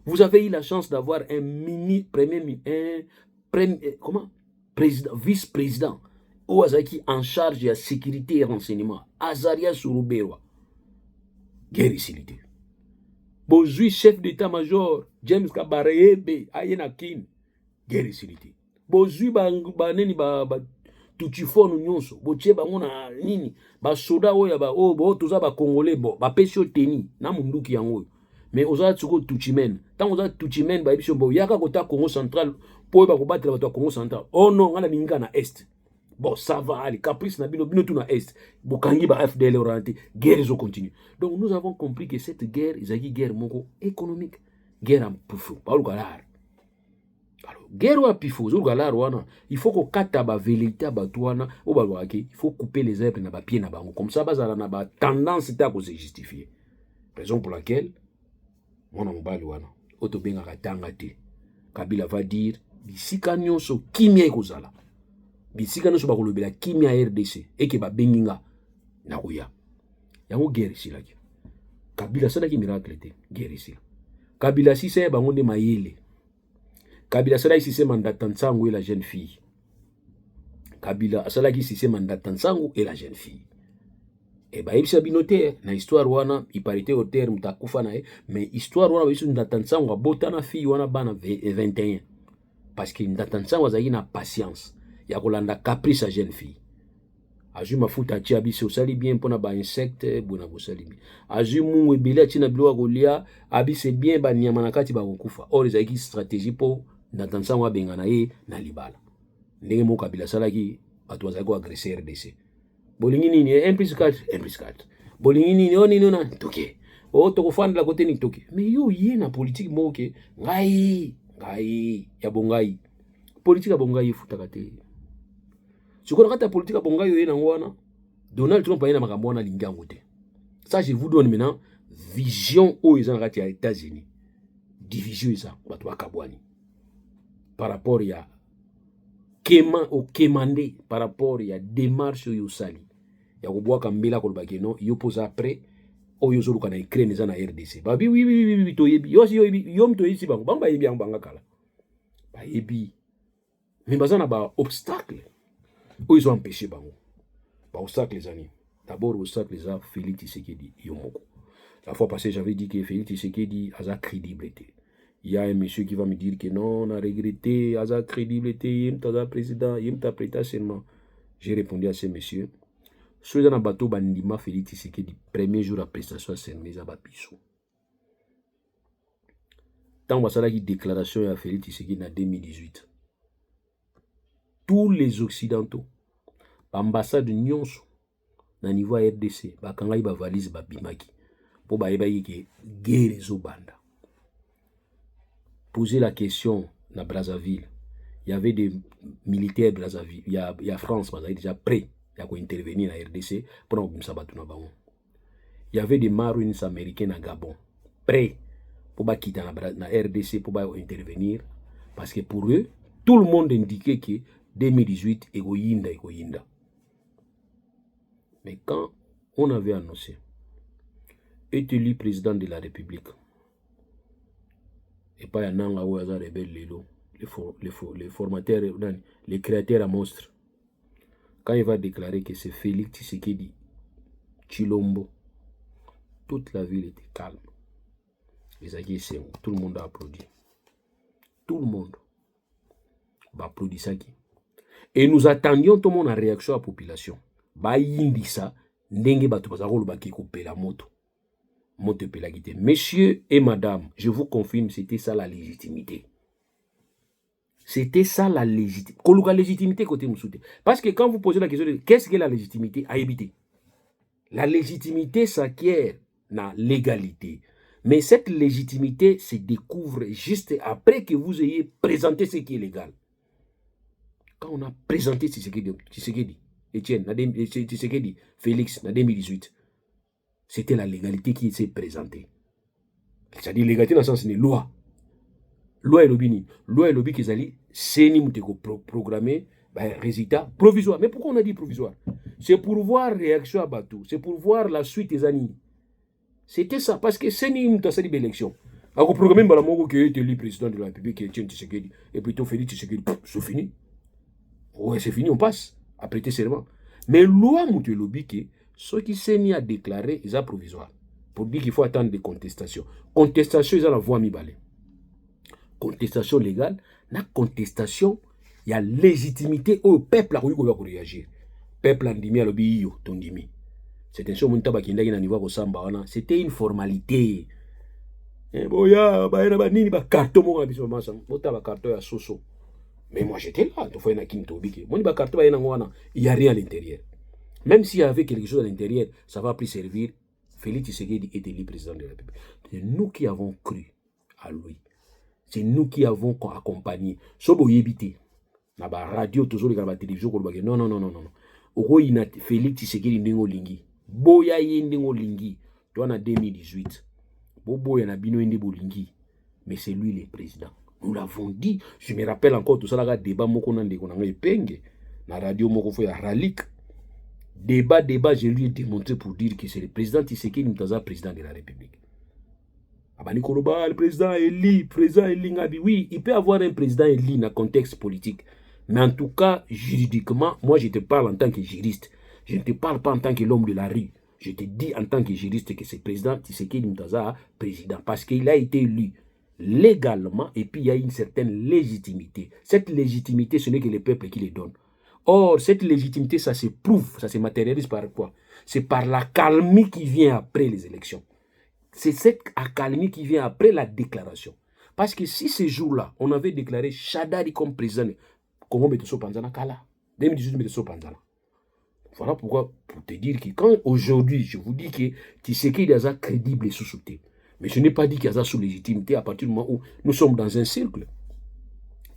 Vous avez eu la chance d'avoir un président, vice-président, Ouazaki en charge de la sécurité et renseignement, Azaria Souroubewa. Guerre ici. Bozui chef d'état-major, James Kabarebe, Ayenakin. Guerre ici. Bozui baneni tuchifonu nyonso botie bango na nini basoda oyo toza bacongolais bapesi yo teni na munduki yango mais oza tsiko tuchimen ntango oza tuchimen bayebi bo yaka kota Congo central mpo oyeba kobatela bato ya Congo central oh non nga na linga na est bon ça va aller caprice na bino tout na est bokangi ba FDL orienté guerre zo continue. Donc nous avons compris que cette guerre ezaki guerre moko économique guerre en pufu pa lukalar alors guerre wa pifu zo lukalar wana il faut ko kata ba velita bato wana o ba lwaki il faut couper les herbes na ba pied na bango comme ça bazala na ba tendance ta ko se justifier raison pour laquelle mwana mobali wana oto benga katanga te Kabila va dire bisika nyonso kimia ekozala bisika nyonso bakolobela kimia RDC eke babenginga na kuya yango guerre silaki Kabila salaki miracle te guerre sila Kabila sise bango nde mayele Kabila salaki sise mandat Nsangu et la jeune fille Kabila salaki sise mandat Nsangu et la jeune fille et ba yebisa binote na histoire wana iparité au terme takufa na mais histoire wana biso mandat Nsangu abotana fille wana bana 21 parce que mandat Nsangu azaki na patience ya kolanda caprice à jeune fille azu mafuta tia biso sali bien pona ba insecte bona bosali bien azu mungu ebele tina bilo kolia abise bien ba nyama na kati ba kokufa or ezaki stratégie po ndatansa wa benga na ye na libala ndenge mo Kabila salaki bato bazaki ko agresser RDC bolingi nini 1+4 bolingi nini oni nona toke o to kofanda la côté ni toke mais yo yé na politique moke ngai ya bongai politique ya bongai futaka te je connais la politique à Bonga yoye nangwana Donald Trump ayena makambo wana lingango te. Ça je vous donne maintenant vision aux États-Unis. Division ça bato bakabwani. Par rapport ya kemande par rapport ya démarche yo sali. Ya kobwa kambela ko lobake non yo pose après oyo zo luka na Ukraine za na RDC. Babi oui to yebi. Yo mto yisi bango. Bango ba yebi yango banga kala. Ba yebi. Mais bazana ba obstacle. Où ils ont empêché bango. Par obstacle les amis. D'abord obstacle les a Félix Tshisekedi Yomoko. La fois passée j'avais dit que Félix Tshisekedi a sa crédibilité. Il y a un monsieur qui va me dire que non, on a regretté, a sa crédibilité, il est président, il est prêté seulement. J'ai répondu à ce monsieur. Ceux dans le bateau bandima Félix Tshisekedi premier jour à prestation c'est les abapiso. Tant que ça la déclaration à Félix Tshisekedi en 2018. Tous les occidentaux ambassade nyonso na niveau RDC bakangai ba valise ba bimaki po ba yebayi ke guerre zo banda. Poser la question na Brazzaville, il y avait des militaires Brazzaville, il y a France bazali déjà prêt ya ko intervenir na RDC pour obimisa batu na bango. Il y avait des Marines américains à Gabon prêt pour ba quitter na RDC pour ba intervenir parce que pour eux tout le monde indiquait que 2018 egoyinda. Mais quand on avait annoncé être élu président de la République et pas un an où il rebelle les formateurs, les créateurs à monstres, quand il va déclarer que c'est Félix Tshisekedi Chilombo, toute la ville était calme. Tout le monde a applaudi. Tout le monde va applaudir ça qui. Et nous attendions tout le monde en réaction à la population. Bayindisa, ndenge batu bazarolo baki kopela moto. Moto pelagite. Messieurs et madame, je vous confirme, c'était ça la légitimité. C'était ça la légitimité. Koluka légitimité côté Moussouté. Parce que quand vous posez la question de qu'est-ce que la légitimité à éviter? La légitimité s'acquiert dans l'égalité. Mais cette légitimité se découvre juste après que vous ayez présenté ce qui est légal. Quand on a présenté Tshisekedi, Etienne, Tshisekedi, Félix, en 2018, c'était la légalité qui s'est présentée. C'est-à-dire légalité dans le sens de loi. Loi et lobby. Loi et lobby qui s'allie, c'est ni programmé, résultat provisoire. Mais pourquoi on a dit provisoire? C'est pour voir réaction à Batou. C'est pour voir la suite des années. C'était ça. Parce que c'est ni une élection. Alors, programme Balamogo qui est élu président de la République, Etienne Tshisekedi, et plutôt Félix Tshisekedi, c'est fini. Ouais, c'est fini, on passe. Après serment. Mais loi mouté lobby que ceux qui s'est mis à déclarer, ils ont provisoire. Pour dire qu'il faut attendre des contestations. Contestation, ils ont la voie mi balai. Contestation légale, la contestation il y a légitimité au peuple a ko réagir. Peuple andimi alobi yo tondimi. C'est un show mon tabaki ndaki na niveau ko samba wana, c'était une formalité. Boya ba ina ba nini ba carton mo biso masa. Mota ba carton ya soso. Mais moi j'étais là, tu fais na kinto biki. Mon ba carton ba ina ngwana, il y a rien à l'intérieur. Même s'il y avait quelque chose à l'intérieur, ça va plus servir. Félix Tshisekedi était le président de la République. C'est nous qui avons cru à lui. C'est nous qui avons accompagné. Sobo yebite. Na ba radio toujours na ba télévision ko ba non non non non non. Oko ina Félix Tshisekedi ndingo lingi. Boya ndingo lingi. Toi en 2018. Boya na bino ndi bolingi. Mais c'est lui le président. Nous l'avons dit. Je me rappelle encore tout ça là débat moko na ndeko na ngai penge na radio moko fo ya Ralik. Débat, je lui ai démontré pour dire que c'est le président Tshisekedi Mutaza, président de la République. Abani Koloba, le président Eli, Ngabi. Oui, il peut avoir un président Eli dans le contexte politique. Mais en tout cas, juridiquement, moi je te parle en tant que juriste. Je ne te parle pas en tant que l'homme de la rue. Je te dis en tant que juriste que c'est le président Tshisekedi Mutaza, président. Parce qu'il a été élu légalement et puis il y a une certaine légitimité. Cette légitimité, ce n'est que le peuple qui le donne. Or, cette légitimité, ça se prouve, ça se matérialise par quoi? C'est par l'accalmie qui vient après les élections. C'est cette accalmie qui vient après la déclaration. Parce que si ce jour-là, on avait déclaré Chadari comme président, comment Beteso Panzana Kala 2018 Beteso Panzana. Voilà pourquoi, pour te dire que quand aujourd'hui, je vous dis que Tshisekedi est crédible et sous-souté, mais je n'ai pas dit qu'il y a sous légitimité à partir du moment où nous sommes dans un cercle.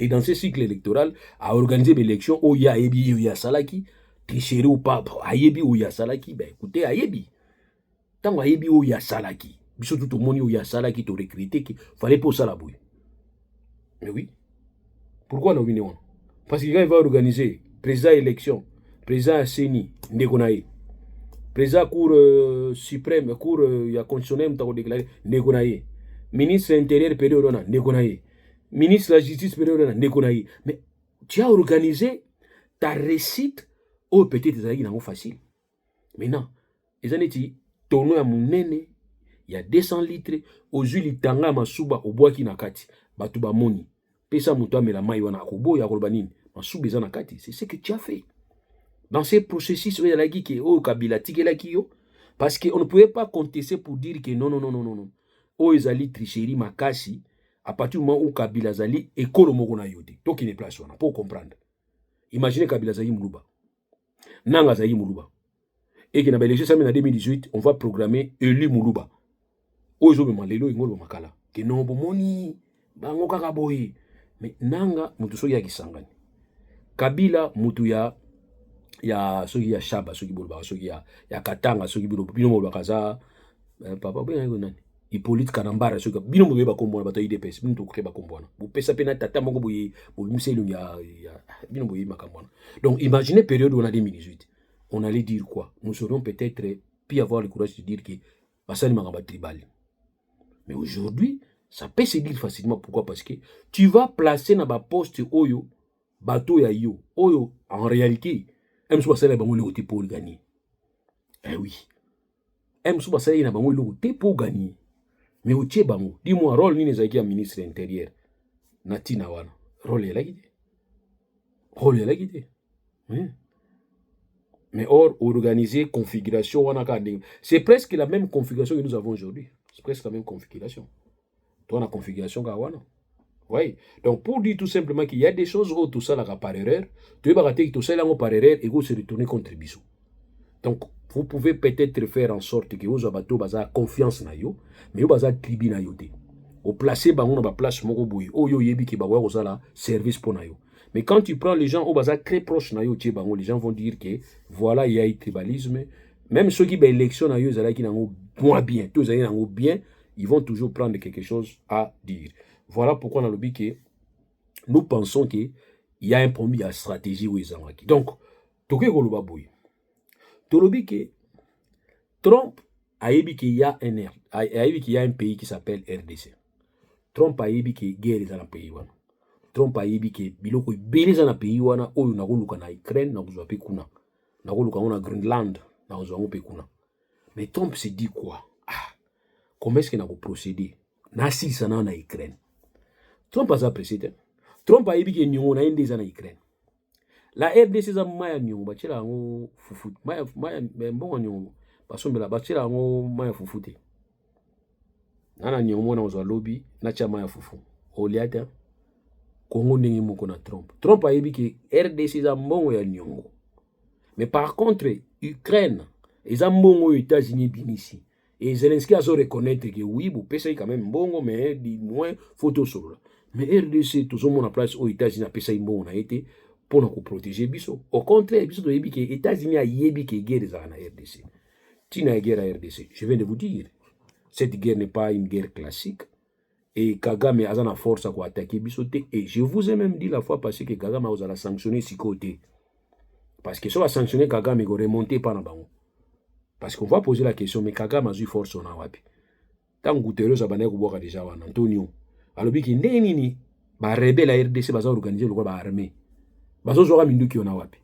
Et dans ce cycle électoral, à organiser l'élection, où il y a Ayebi, où il y a Salaki, tricherie ou pas, Ayebi, où il y a Salaki, ben écoutez, Ayebi. Tant Ayebi, où il y a Salaki, bisous tout le monde, où il y a Salaki, tu recruté, qu'il fallait pour ça la bouille. Mais oui. Pourquoi l'opinion? Parce que quand il va organiser président élection, président Seni, Ndekonaye, président cour suprême, cour il y a constitutionnel, tu as déclaré, Ndekonaye, ministre intérieur, période, Ndekonaye. Ministre de la Justice, mais tu as organisé ta réussite au peut-être des facile. Maintenant, les années qui tournent à mon nene, il y a 200 litres, aux huiles tanga masuba au bois qui nakati, batuba moni, pesa mutua mela mai wana kobo ya kolbanine, masuba za nakati, c'est ce que tu as fait. Dans ces processus, il y a la qui au Kabila tikela kiyo, parce qu'on ne pouvait pas contester pour dire que non non non non non non. O ezali tricherie makasi. À partir du moment où Kabila Zali est Kolomogo na yote, to qui ne place on pour comprendre. Imaginez Kabila Zali Moulouba, Nanga Zali Moulouba, et que dans l'élection en 2018, on va programmer Eli Moulouba. Aujourd'hui, lelo ingolo makala, que non bomoni, bango kakaboy, mais Nanga mutuso ya kisangani. Kabila mutu ya soki ya Shaba, soki bolba, soki ya Katanga, soki bino bolba kaza, papa bien nani. Hippolyte Kanambara soka bino mo ba kombo na bato IDPS bino to kreba kombo na bu pesa pena tata moko boye bo miselu ya bino boye makambona. Donc imaginez période où on a 2018 on allait dire quoi? Nous serions peut-être puis avoir le courage de dire que basali makamba tribal. Mais aujourd'hui ça peut se dire facilement. Pourquoi? Parce que tu vas placer na ba poste oyo bato ya yo oyo en réalité même si basali bango le côté pour gagner. Eh oui, même si basali na bango le côté pour gagner. Mais au Tchebango, dis-moi, rôle ni nezaki ya ministre intérieur. Natina wana. Rôle est là guidé. Rôle est là guidé. Oui. Mais or, organiser configuration wana kade. C'est presque la même configuration que nous avons aujourd'hui. C'est presque la même configuration. Toi, la configuration kawana. Oui. Donc, pour dire tout simplement qu'il y a des choses où tout ça là par erreur, tu vas rater que tout ça là par erreur et vous se retourner contre Bissou. Donc, vous pouvez peut-être faire en sorte que vous avez confiance na yo, mais vous avez tribu na yo te. Vous placez bango na ba place moko boye. O yo yebi ke ba wa kozala service pour na yo. Mais quand tu prends les gens au bazar très proche na yo tie bango, les gens vont dire que voilà il y a eu tribalisme. Même ceux qui ba élection na yo zala ki nango moins bien, tous zala nango bien, ils vont toujours prendre quelque chose à dire. Voilà pourquoi dans le but que nous pensons que il y a un problème à stratégie où ils ont acquis. Donc, toke koloba boye. Tolobi que Trump a dit qu'il y a un pays qui s'appelle RDC. Trump a dit que guerre est dans le pays. Trump a dit que biloko belé dans le pays wana oyo na koluka na Ukraine na kuzwa pe kuna. Na koluka na Greenland na kuzwa pe kuna. Mais Trump se dit quoi? Comment est-ce qu'il a procédé? Na silisa na Ukraine. Trump a ça précédent. Trump a dit que nous avons des années Ukraine. La RDC a maya nyongo bachela ngo fufu maya mbongo nyongo basomela bachela ngo maya fufu te. Nana nyongo na ozo lobby na cha maya fufu. Oliata Kongo ndenge moko na Trump. Trump a dit que RDC a mbongo ya nyongo. Mais par contre Ukraine ils ont mbongo aux États-Unis binisi. Et Zelensky a reconnaître que oui, vous payez quand même mbongo mais du moins photo sur. Mais RDC tout le monde en place aux États-Unis a payé mbongo na été pour nous protéger biso. Au contraire, biso doyebi que les États-Unis a yebi que guerre za na RDC. Tina guerre à RDC. Je viens de vous dire, cette guerre n'est pas une guerre classique. Et Kagame a la force à attaquer biso te. Et je vous ai même dit la fois passée que Kagame a sanctionné si côté. Parce que si on a sanctionné Kagame, il va remonter par là-bas. Parce qu'on va poser la question, mais Kagame a eu force en Awapi. Tant que Guterres a bané Kuboka déjà en Antonio. Alors, il y a des rebelles à RDC qui ont organisé l'armée. Bazo zora minduki ona wapi.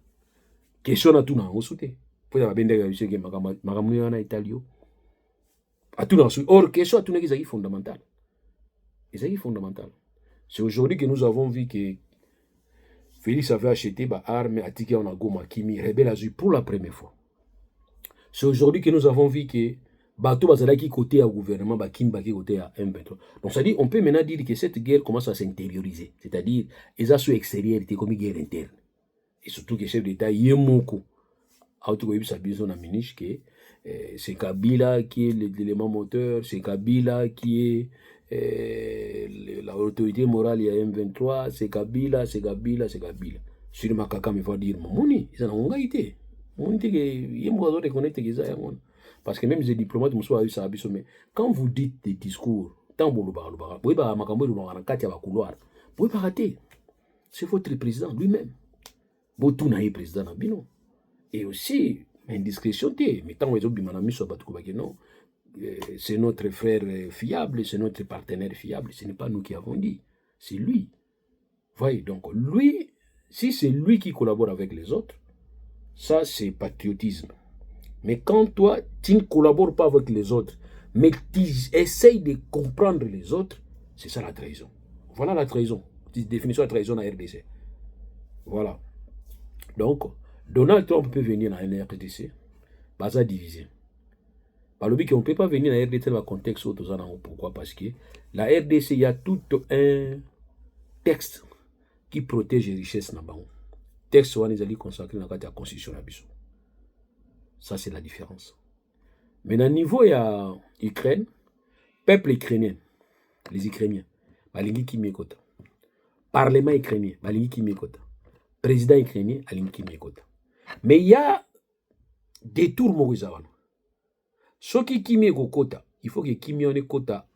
Question na tuna ngo sute. Po ya bendega yusenge magamu na Italio. Atuna su or question atuna qui fondamental. C'est fondamental. C'est aujourd'hui que nous avons vu que Félix avait acheté ba arme à Tiki en Goma Kimi rebelle azu pour la première fois. C'est aujourd'hui que nous avons vu que bateau bazalaki côté à gouvernement ba Kim ba côté à M23. Donc ça dit on peut maintenant dire que cette guerre commence à s'intérioriser, c'est-à-dire les assauts extérieurs étaient comme une guerre interne. Et surtout que le chef d'État Yemoko a trouvé sa besoin à Minich que c'est Kabila qui est l'élément moteur, c'est Kabila qui est l'autorité morale à M23, c'est Kabila. Sur ma kaka me va dire moni, ils en ont été. On dit que Yemoko doit reconnaître que ça y a. Parce que même les diplomates, mais quand vous dites des discours, tant vous pouvez pas rater. C'est votre président lui-même. Vous êtes président. Et aussi, indiscrétion, mais tant que vous c'est notre frère fiable, c'est notre partenaire fiable. Ce n'est pas nous qui avons dit, c'est lui. Voyez, donc lui, si c'est lui qui collabore avec les autres, ça c'est patriotisme. Mais quand toi, tu ne collabores pas avec les autres, mais tu essayes de comprendre les autres, c'est ça la trahison. Voilà la trahison. Définition de la trahison à RDC. Voilà. Donc, Donald Trump peut venir dans la RDC, basa divisé. Par le but qu'on ne peut pas venir dans la RDC dans le contexte où tout ça. Pourquoi? Parce que la RDC, il y a tout un texte qui protège les richesses. Le texte est consacré dans la constitution. Ça, c'est la différence. Mais dans le niveau, il y a Ukraine, peuple ukrainien, les Ukrainiens, balingi kimekota. Parlement ukrainien, balingi kimekota. Président ukrainien, balingi kimekota. Mais il y a des tours morizawan. Ce qui kimekota, il faut que kimione kota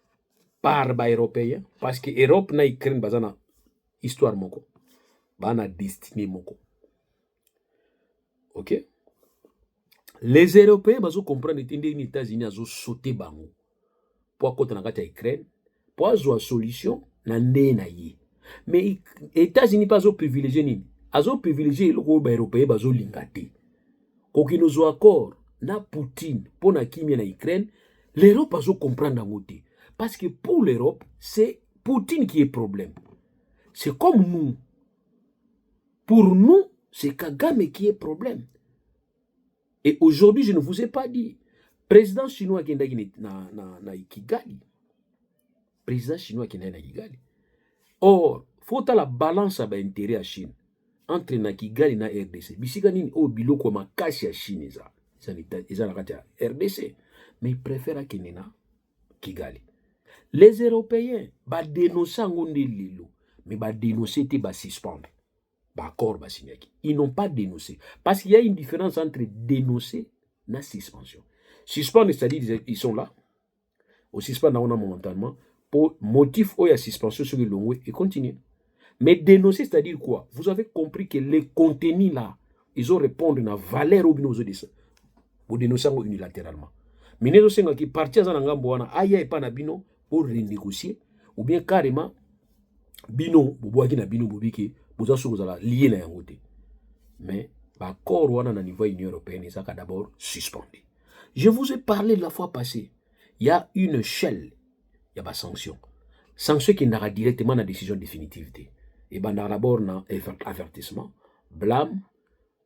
par les Européens, parce que l'Europe na Ukraine bazana histoire moko, bana destinée moko. Ok? Les Européens bazo comprendre que les États-Unis ont sauté bango pour côté na kati Ukraine pour avoir solution na ndena yi. Mais les États-Unis pas au privilégié ni. Azo privilégié le groupe européen bazo lingate. Koki nous accord na Poutine pour na kimia na Ukraine, l'Europe bazo comprendre ngote. Parce que pour l'Europe, c'est Poutine qui est problème. C'est comme nous. Pour nous, c'est Kagame qui est problème. Et aujourd'hui, je ne vous ai pas dit, président chinois qui est na Kigali. Président chinois qui est na Kigali. Or, faut la balance à intérêt à Chine entre na Kigali na RDC. Bisikani au bilo comme ma cache à Chine ils ont la RDC, mais ils préfèrent qu'il na Kigali. Les Européens ba dénoncer ngonde lilo, mais ba dénoncer te ba suspendre. Ils n'ont pas dénoncé. Parce qu'il y a une différence entre dénoncer et suspension. Suspendre, c'est-à-dire ils sont là. Au suspendre, on a momentanément. Pour motif où il y a suspension sur le long et continuer. Mais dénoncer, c'est-à-dire quoi? Vous avez compris que les contenus là, ils ont répondu à la valeur au binozo de ça. Vous dénoncez unilatéralement. Mais nous avons qui partir à Nangamboana, aïe et pas na bino pour renégocier. Ou bien carrément, bino, boboaki na bino bobiki. Vous avez lié na yangote. Mais l'accord wana na niveau Union européenne, ça a d'abord suspendu. Je vous ai parlé de la fois passée. Il y a une échelle, il y a des sanctions. Sanctions qui n'arrêtent directement la décision définitive. Et ben d'abord na avertissement, blâme,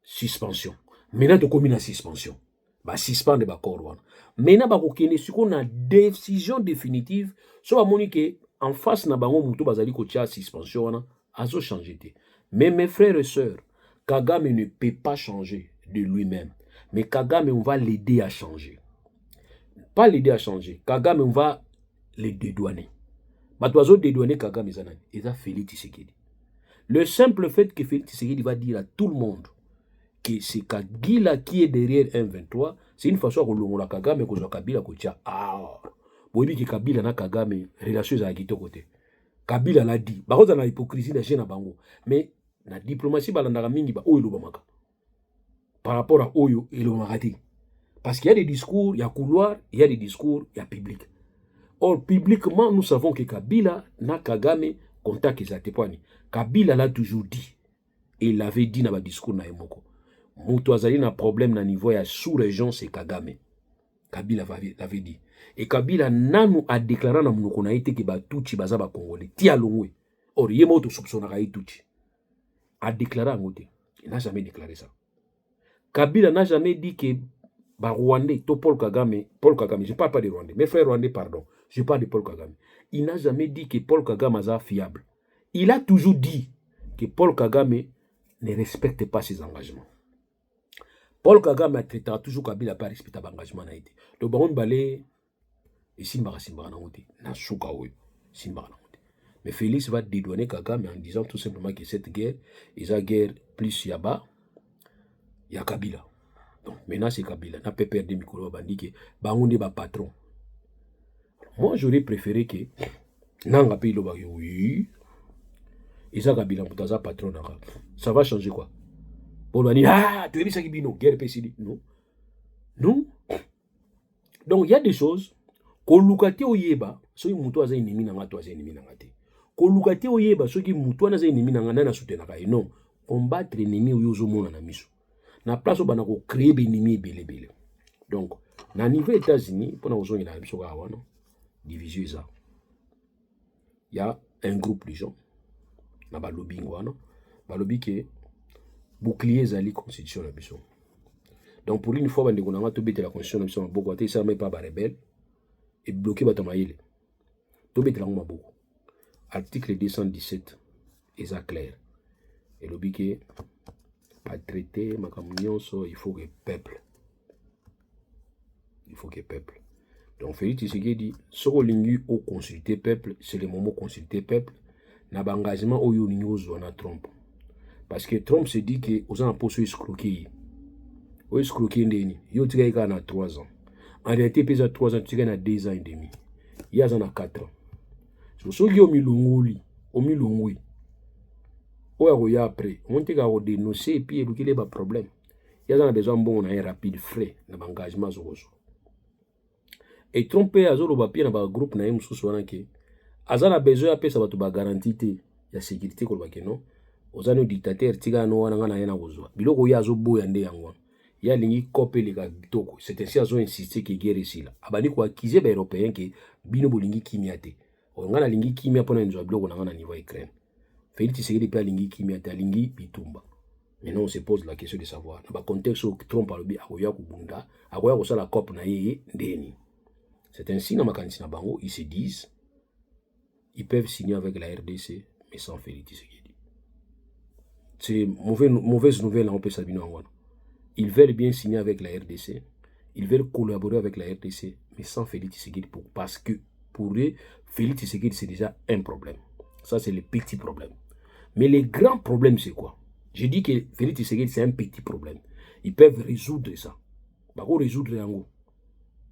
suspension. Maintenant tu commis la suspension. Ba suspendre ba corps wana. Maintenant ba kokende siko na décision définitive, so ba moni que en face na bango mutu bazali ko tia suspension wana, azo changer te. Mais mes frères et sœurs, Kagame ne peut pas changer de lui-même. Mais Kagame, on va l'aider à changer. Pas l'aider à changer. Kagame, on va le dédouaner. Batoiseau dédouaner Kagame Zanani. Et ça, Félix Tshisekedi. Le simple fait que Félix Tshisekedi va dire à tout le monde que c'est Kagila qui est derrière M23, c'est une façon que la Kagame et que Kabila kotia. Ah, bon, que Kabila na Kagame, relation à Gito côté. Kabila l'a dit. Par contre, la hypocrisie de Gena Bango. Mais la diplomatie, balandara mingi ba oyo lobamaka. Par rapport à oyo et l'Omarati. Parce qu'il y a des discours, il y a couloir, il y a des discours, il y a public. Or, publiquement, nous savons que Kabila na Kagame contact Zatepwani. Kabila l'a toujours dit. Et il l'avait dit dans le discours na Emoko. Moutou azali na problème na niveau ya sous-région, c'est Kagame. Kabila l'avait dit. Et Kabila nanu a déclaré na munoko na ite ke ba tuchi baza ba Congolais. Tia longwe. Or, yemo to soupçonnera tuchi. A déclaré en côté. Il n'a jamais déclaré ça. Kabila n'a jamais dit que bah, Rwandais, Paul Kagame, je ne parle pas de Rwandais, mes frères Rwandais, pardon, je parle de Paul Kagame. Il n'a jamais dit que Paul Kagame est fiable. Il a toujours dit que Paul Kagame ne respecte pas ses engagements. Paul Kagame a traité toujours Kabila pas respecté l'engagement. Donc, on va aller ici, mais Félix va dédouaner Kagame en disant tout simplement que cette guerre est une guerre plus Yaba, il y a Kabila. Donc maintenant c'est Kabila. N'a pas perdu Mikolo Bandi que Bangouni ba patron. Moi j'aurais préféré que Nanga Pilo Bagi oui. Isa Kabila Mutaza patron. Ça va changer quoi? Pour lui dire ah tu es ça qui bino guerre PCD. Non. Non. Donc il y a des choses kolukati oyeba so mutu aza ennemi nanga to aza ennemi nanga te. Kolukati oyeba so ki mutu aza ennemi nanga na soutenaka non. Combattre ennemi oyozo mona na miso. Na place où on a créé des ennemis belé. Donc, na niveau États-Unis, pour nous il a division ça. Il y a un groupe de gens, na ba lobby lobby que bouclier zali constitution la mission. Donc pour une fois on a to la constitution la mission beaucoup té ça même pas ba rebelle et bloquer ba tamaïle. To bete la beaucoup. Article 217 est ça clair. Et lobby que pas traiter ma communion, il faut que peuple. Il faut que peuple. Donc Félix Tshisekedi dit, ce qu'on lingue au consulter peuple, c'est le moment consulter peuple. N'a pas engagement au yonigno zona Trump. Parce que Trump se dit que aux gens pour se escroquer. Ou escroquer ndeni. Yo tika ika na 3 ans. En réalité, pesa 3 ans, tika na 2 ans et demi. Il y a 4 ans. So ceux qui ont mis l'ongoli, ont mis l'ongoli. Ou après, on te a dénoncer et puis il y a des problèmes. Il y a besoin bon un rapide frais dans l'engagement. Et tromper à zolo papier dans le groupe na sous que azana besoin après ça va te garantie la sécurité ko ba non. Ozano dictateur tiga no wana na yana ozwa. Biloko ya zo boya nde yango. Ya lingi copé les gars bitoko. C'est ainsi azo insister que guerre ici là. Abani ko accuser ba européen que bino bolingi kimia te. Ongana lingi kimia pona nzo biloko na niveau Ukraine. Félix Tshisekedi pe alingi kimia te alingi bitumba. Maintenant on se pose la question de savoir dans le contexte où Trump a lobi akoya kubunda, akoya kosala COP na yeye ndeni. C'est ainsi dans makanisi na bango ils se disent ils peuvent signer avec la RDC mais sans Félix Tshisekedi. C'est mauvaise nouvelle on peut sabino angwana. Ils veulent bien signer avec la RDC, ils veulent collaborer avec la RDC mais sans Félix Tshisekedi parce que pour eux Félix Tshisekedi c'est déjà un problème. Ça c'est le petit problème. Mais le grand problème, c'est quoi? Je dis que Félix Tshisekedi, c'est un petit problème. Ils peuvent résoudre ça. Ils peuvent résoudre ça.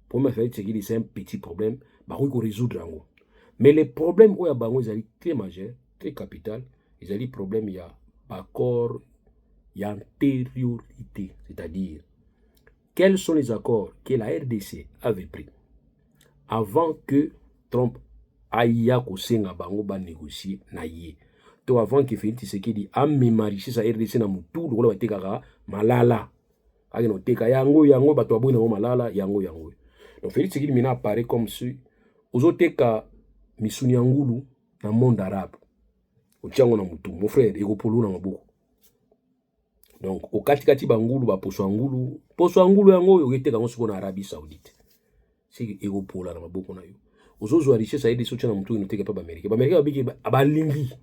Pour moi, Félix Tshisekedi, c'est un petit problème. Ils peuvent résoudre ça. Mais les problèmes, où il y a très majeur, très capital, il y a des problèmes, il y a accord, il y a antériorité. C'est-à-dire, quels sont les accords que la RDC avait pris avant que Trump aille à négocier naïe. To avant que Félix Tshisekedi a mémorisé sa RDC na mutu lokola batekaka malala akino teka yango bato abona ngo malala yango. Donc Félix Tshisekedi mina apparaît comme si ozoteka misuni ngulu na monde arabe otiango na mutu mon frère ekopolu na maboko. Donc au kati bangulu ba poso angulu yango oyo oketeka ngo siko na Arabie Saoudite c'est ekopola na maboko na yo ozozwa richesse aide sotia na mutu inoteke pa ba Américain babiki abalingi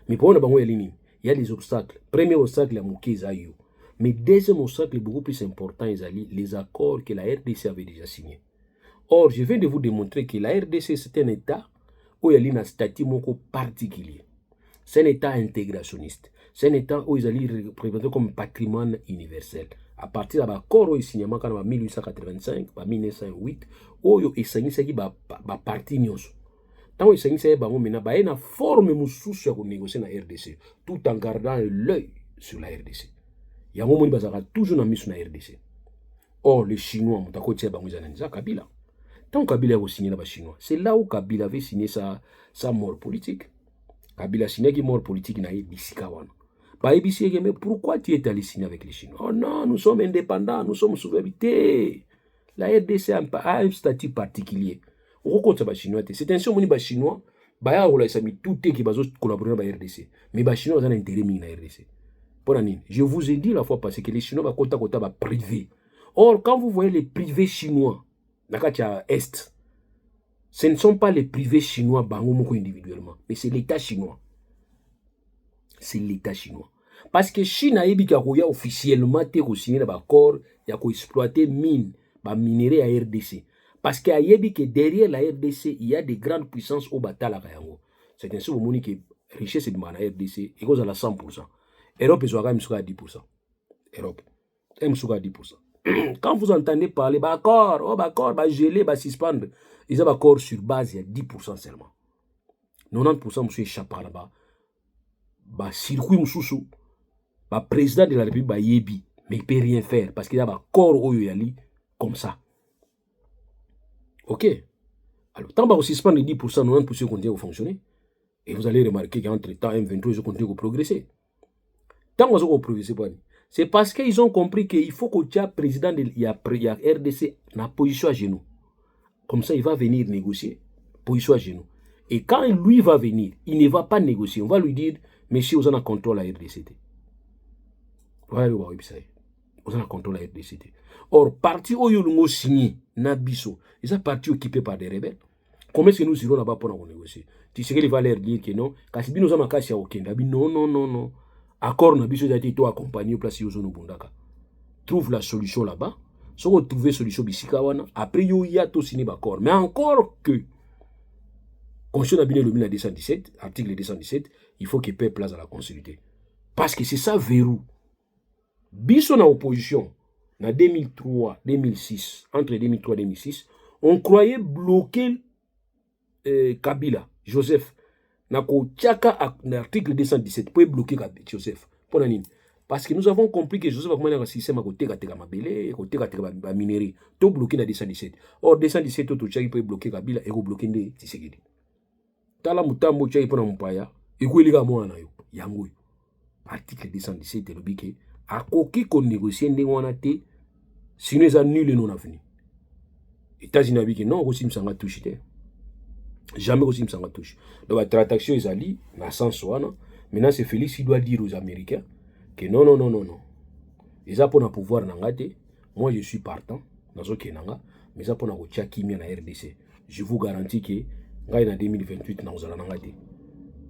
mais pour na bango ya lini il y a des obstacles. Premier obstacle, la moukeza yo. Mais deuxième obstacle, beaucoup plus important, les accords que la RDC avait déjà signés. Or, je viens de vous démontrer que la RDC, c'est un État où il y a un statut particulier. C'est un État intégrationniste. C'est un État où ils allaient représenter comme patrimoine universel. À partir de l'accord où il signé en 1885, 1908, où il signé un parti nyonso. Tant que ça y bango mena ba na forme mususu ya ko négocier na RDC tout en gardant l'œil sur la RDC. Yango moni bazaka toujours na misu na RDC. Or les Chinois mutako tia bango zananiza Kabila. Tant Kabila a signé na ba Chinois, c'est là où Kabila avait signé sa mort politique. Kabila signé qui mort politique na bisika wana. Ba ebisi mais pourquoi tu es allé signer avec les Chinois? Oh non, nous sommes indépendants, nous sommes souveraineté. La RDC a un statut particulier. C'est un signe que les Chinois tout qui collaborer avec la RDC. Mais les Chinois ont un intérêt dans la RDC. Je vous ai dit la fois passée que les Chinois sont privés. Or, quand vous voyez les privés chinois, Est, ce ne sont pas les privés chinois individuellement, mais c'est l'État chinois. C'est l'État chinois. Parce que Chine a officiellement signé un accord pour exploiter mines, minerais à RDC. Parce qu'il y a que derrière la RDC, il y a des grandes puissances au bataille. C'est ainsi que la richesse de la RDC est à 100%. L'Europe est à 10%. Europe est à 10%. Quand vous entendez parler d'accord, geler, suspendre, ils ont accord sur base, il y a 10% seulement. 90% monsieur échappé là-bas. Circuit moussou, président de la République, mais il ne peut rien faire parce qu'il y a un accord comme ça. Ok. Alors, tant que vous suspendez 10%, 90% continue à fonctionner. Et vous allez remarquer qu'entre-temps, M23, ils continuent à progresser. Tant que vous progressez, c'est parce qu'ils ont compris qu'il faut que le président de la RDC na position à genoux. Comme ça, il va venir négocier. Position à genoux. Et quand lui va venir, il ne va pas négocier. On va lui dire, monsieur, vous avez un contrôle à la RDC. Vous avez un contrôle à la RDC. Or, parti où ils ont signé, Nabiso, ils sont partis occupés par des rebelles. Comment est-ce que nous irons là-bas pour négocier? Tu sais qu'il va leur dire que non, parce que nous avons un cas à Okenda. Non. Accord Nabiso a été accompagné au place de Bundaka. Trouve la solution là-bas. Si vous trouvez la solution, après, il y a tout signé d'accord. Mais encore que, Constitution le 1917, article 217, il faut qu'il paie place à la consulté. Parce que c'est ça verrou. Biso na opposition. En 2003, 2006, entre 2003 et 2006, on croyait bloquer Kabila, Joseph. L'article 217 pour bloquer Joseph. Parce que nous avons compris que Joseph a commencé un système à côté de minerie. Tout bloqué dans 217. Or, 217, tout peut bloquer Kabila et bloquer Tshisekedi. Tala mutambo tchai pour Mpaya, et quoi les gars, moi, yango. Article 217, le biquet. A koki qu'on négocie ndengwanate sinon ils annulent le non avenir. États-Unis a dit que non, aussi m'sanga touche. Jamais aussi m'sanga touche. Donc la transaction ils allient na sens wana. Maintenant c'est Félix qui doit dire aux Américains que non. Ils ont pour na pouvoir nangate. Moi je suis partant dans ce kenanga, mais ça pour na kotia kimia na RDC. Je vous garantis que ngai na 2028 na ozala nangate.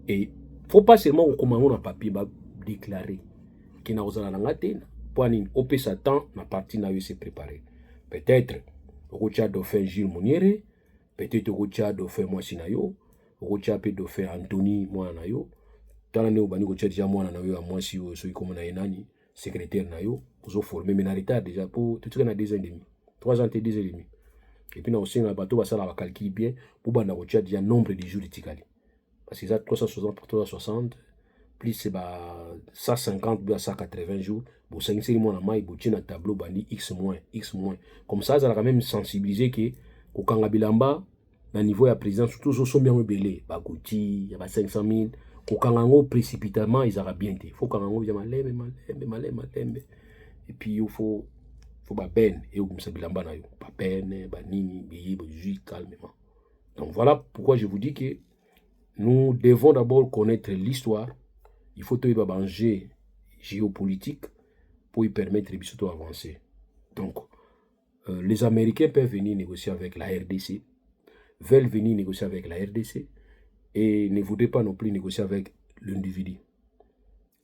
Et faut pas seulement commander un papier ba déclarer qui n'a pas de poignée au Satan na partie na se préparer. Peut-être au Tchad dauphin Gilles Moniere, peut-être au Tchad dauphin Moissinayo, au Tchad dauphin Anthony Moanayo, dans l'année au Bani au Tchad déjà Moanayo à Moissi ou celui comme na Enani, secrétaire nayo, vous formé mais en retard déjà pour tout ce qu'on a 2 ans et demi, 3 ans et 2 ans et demi. Et puis na aussi na bateau va ça la calculer bien pour banda au Tchad déjà nombre de jours de Tikali. Parce que ça 360 pour 360 plus c'est 150 à 180 jours. Bon, c'est un tableau bandi X-. Comme ça a quand même sensibilisé que au Kangabilamba, au niveau de la présidence, surtout ils sont bien rebellés. Bagouti, il y a 500 000. Au Kangango, précipitamment, ils auront bien été. Il faut Kangango, il y a malembe. Et puis il faut ben et au Kangabilamba, pas peine, banini, billet, jus, calmement. Donc voilà pourquoi je vous dis que nous devons d'abord connaître l'histoire Il faut trouver un enjeu géopolitique pour y permettre de avancer. Donc, les Américains peuvent venir négocier avec la RDC, veulent venir négocier avec la RDC, et ne voudraient pas non plus négocier avec l'individu,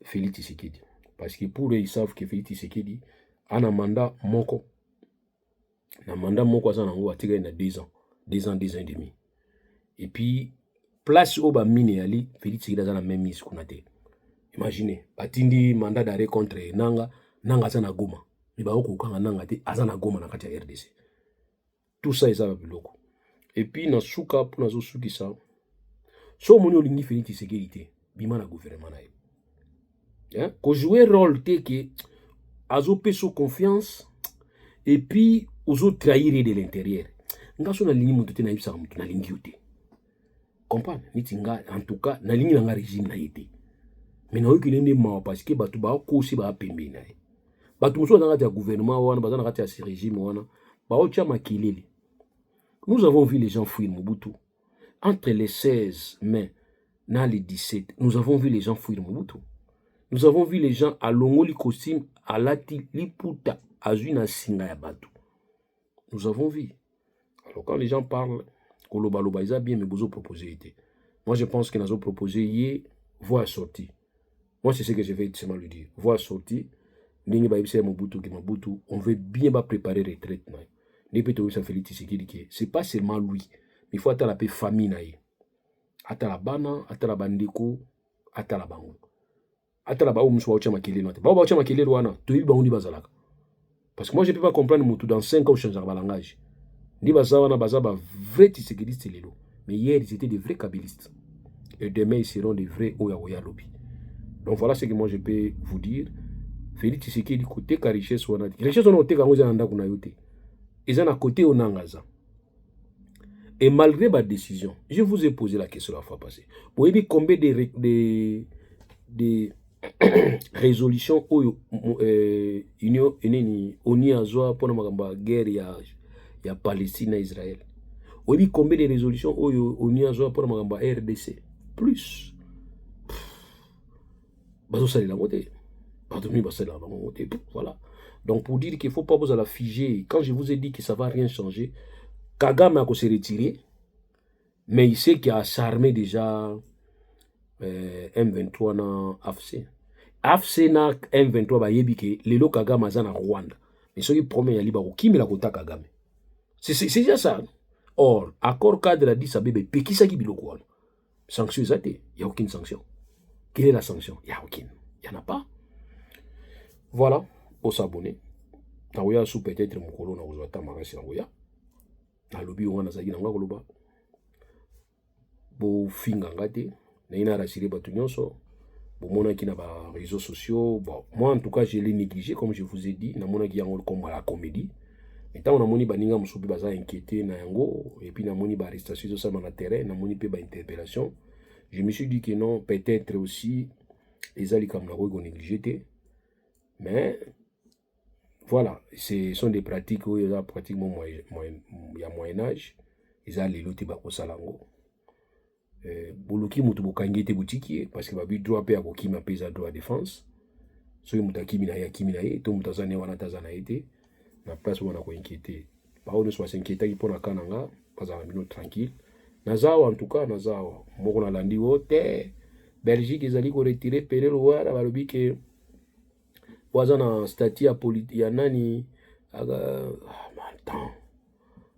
Félix Tshisekedi. Parce que pour eux, ils savent que Félix Tshisekedi a un mandat moko. Un mandat moko, ça a 2 ans. 2 ans, 2 ans et demi. Et puis, place au bas mine ali, Félix Tshisekedi a la même mise qu'on a été. Imaginez, batindi mandat d'arrêt contre Nanga zana Goma. Mais ba oko kanga Nanga te azana Goma na kati ya RDC. Tout ça eza biloko. Et puis na suka pour nazo suki ça. So moni olingi Félix Tshisekedi te, bima na gouvernement na ye. Hein? Ko jouer rôle te que azo peso confiance et puis ozo trahir de l'intérieur. Nga so na lingi mutu te na yibisa mutu na lingi yote. Comprendre? Niti nga en tout cas na lingi na nga régime na yete. Mais na yoki lende ma parce que batu ba ko si ba pembe na ye. Batu muso na kati ya gouvernement wana bazana kati ya ce régime wana ba ocha makilele. Nous avons vu les gens fuir Mobutu. Entre les 16 mai et les 17, nous avons vu les gens fuir Mobutu. Nous avons vu les gens à Longoli costume, à Lati, Liputa, à Zuna Singa ya Batu. Nous avons vu. Alors quand les gens parlent, Koloba Loba, ils ont bien, mais vous avez proposé. Moi je pense qu'ils ont proposé hier, voie sortie. Moi c'est ce que je vais seulement lui dire. Voie sortie, on veut bien préparer la retraite. C'est pas seulement lui, mais il faut attendre la paix famille. Attends la bana, attends la bandeko, attends la bango. Attends la baou mswa ocha makele note. Baou ocha makele wana, toyi baoundi bazalaka. Parce que moi je peux pas comprendre mutu dans 5 ans changer le langage. Ni bazawana bazaba vrai tisekedistes lelo. Mais hier ils étaient des vrais kabylistes. Et demain ils seront des vrais oya lobby. Donc voilà ce que moi je peux vous dire. Félix Tshisekedi côté ka richesse wana. Richesse wana oteka ngoza nanda kuna yote. Ils en à côté onangaza. Et malgré ma décision, je vous ai posé la question la fois passée. Vous avez combien de résolutions union oni azwa pour la guerre ya Palestine et Israël. Vous avez combien de résolutions oni azwa pour la RDC? Plus. Voilà. Donc pour dire qu'il ne faut pas vous la figer, quand je vous ai dit que ça ne va rien changer, Kagame a se retiré, mais il sait qu'il a s'armé déjà M23 na AFC. AFC na M23 ba yebike lelo Kagame azana Rwanda. Mais ce qui promet ya liba ko la kota Kagame. C'est déjà ça. Or, accord cadre a dit ça bébé pekisa ki biloko wana. Sanction ça il y a aucune sanction. Quelle est la sanction? Il y a aucune. Il y en a pas. Voilà, pour s'abonner. Naoya sous peut-être mon colo na ozata magasi naoya. Na lobi wana zaki na ngako loba. Bo finga ngate, na ina rassuré batu nyonso. Bo mona ki na ba réseaux sociaux, bon, moi en tout cas je l'ai négligé comme je vous ai dit, na mona ki yango comme la comédie. Mais tant on a moni baninga musubi baza inquiété na yango et puis na moni ba arrestation ça na terrain, na moni pe ba interpellation. Je me suis dit que non, peut-être aussi les ali comme na ko négligé. Mais voilà, ce sont des pratiques où il y a pratiquement moyen âge. Ils ont les lotis bako salango. Boloki mutu bokangi te butiki parce que babi droit pe akoki ma pesa droit défense. So mutaki mina ya kimina ye to mutazane wana tazana ete na place wana ko inquiéter. Ba on soit s'inquiéter qui pona kananga pas à minute tranquille. Nazawa en tout cas nazawa moko na landi wote Belgique ezali ko retirer Perel wala balobi ke wazana statut ya ya nani attends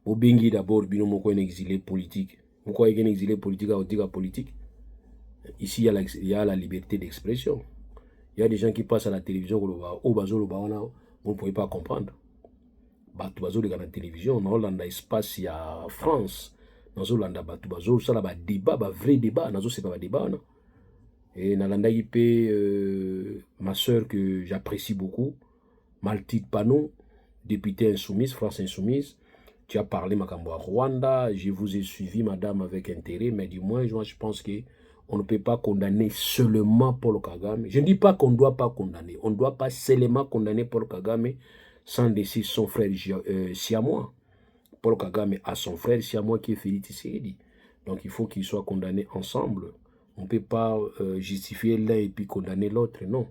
Bobengi d'abord bino moko en exilé politique. Pourquoi il y a un exilé politique à dire politique? Ici il y a la liberté d'expression. Il y a des gens qui passent à la télévision au bazo vous ne pouvez pas comprendre. Batu bazo dans la télévision, dans l'Hollande espace il y a France, dans l'Hollande batu bazo ça là débat, vrai débat, dans c'est pas débat non. Et dans l'Hollande IP ma sœur que j'apprécie beaucoup, Maltide Pano, députée insoumise, France insoumise. Tu as parlé Makambo à Rwanda, je vous ai suivi madame avec intérêt, mais du moins moi je pense qu'on ne peut pas condamner seulement Paul Kagame. Je ne dis pas qu'on ne doit pas condamner, on ne doit pas seulement condamner Paul Kagame sans laisser son frère siamois. Paul Kagame a son frère siamois qui est Félix Tshisekedi. Donc il faut qu'ils soient condamnés ensemble On ne peut pas justifier l'un et puis condamner l'autre, non.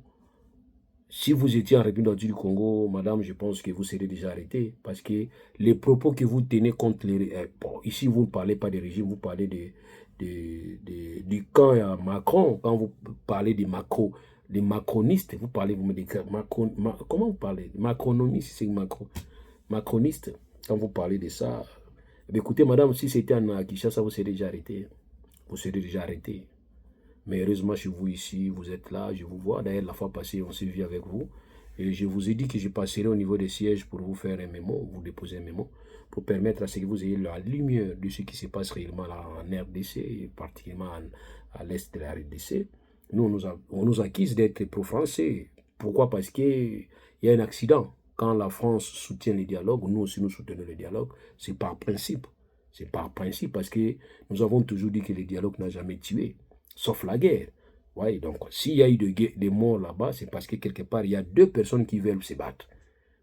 Si vous étiez en République du Congo, madame, je pense que vous serez déjà arrêté. Parce que les propos que vous tenez contre les... bon, ici, vous ne parlez pas des régimes, vous parlez du camp à Macron. Quand vous parlez des macronistes, vous parlez des comment vous parlez? Macronomiste, c'est macroniste. Quand vous parlez de ça, écoutez, madame, si c'était en Kinshasa, vous serez déjà arrêté. Vous serez déjà arrêté. Mais heureusement, chez vous ici, vous êtes là, je vous vois. D'ailleurs, la fois passée, on s'est vu avec vous. Et je vous ai dit que je passerai au niveau des sièges pour vous faire un mémo, vous déposer un mémo, pour permettre à ce que vous ayez la lumière de ce qui se passe réellement là en RDC, et particulièrement à l'est de la RDC. Nous, on nous accuse d'être pro-français. Pourquoi? Parce qu'il y a un accident. Quand la France soutient les dialogues, nous aussi nous soutenons les dialogues, c'est par principe. C'est par principe parce que nous avons toujours dit que le dialogue n'a jamais tué. Sauf la guerre. Ouais, donc, s'il y a eu des morts là-bas, c'est parce que quelque part, il y a deux personnes qui veulent se battre.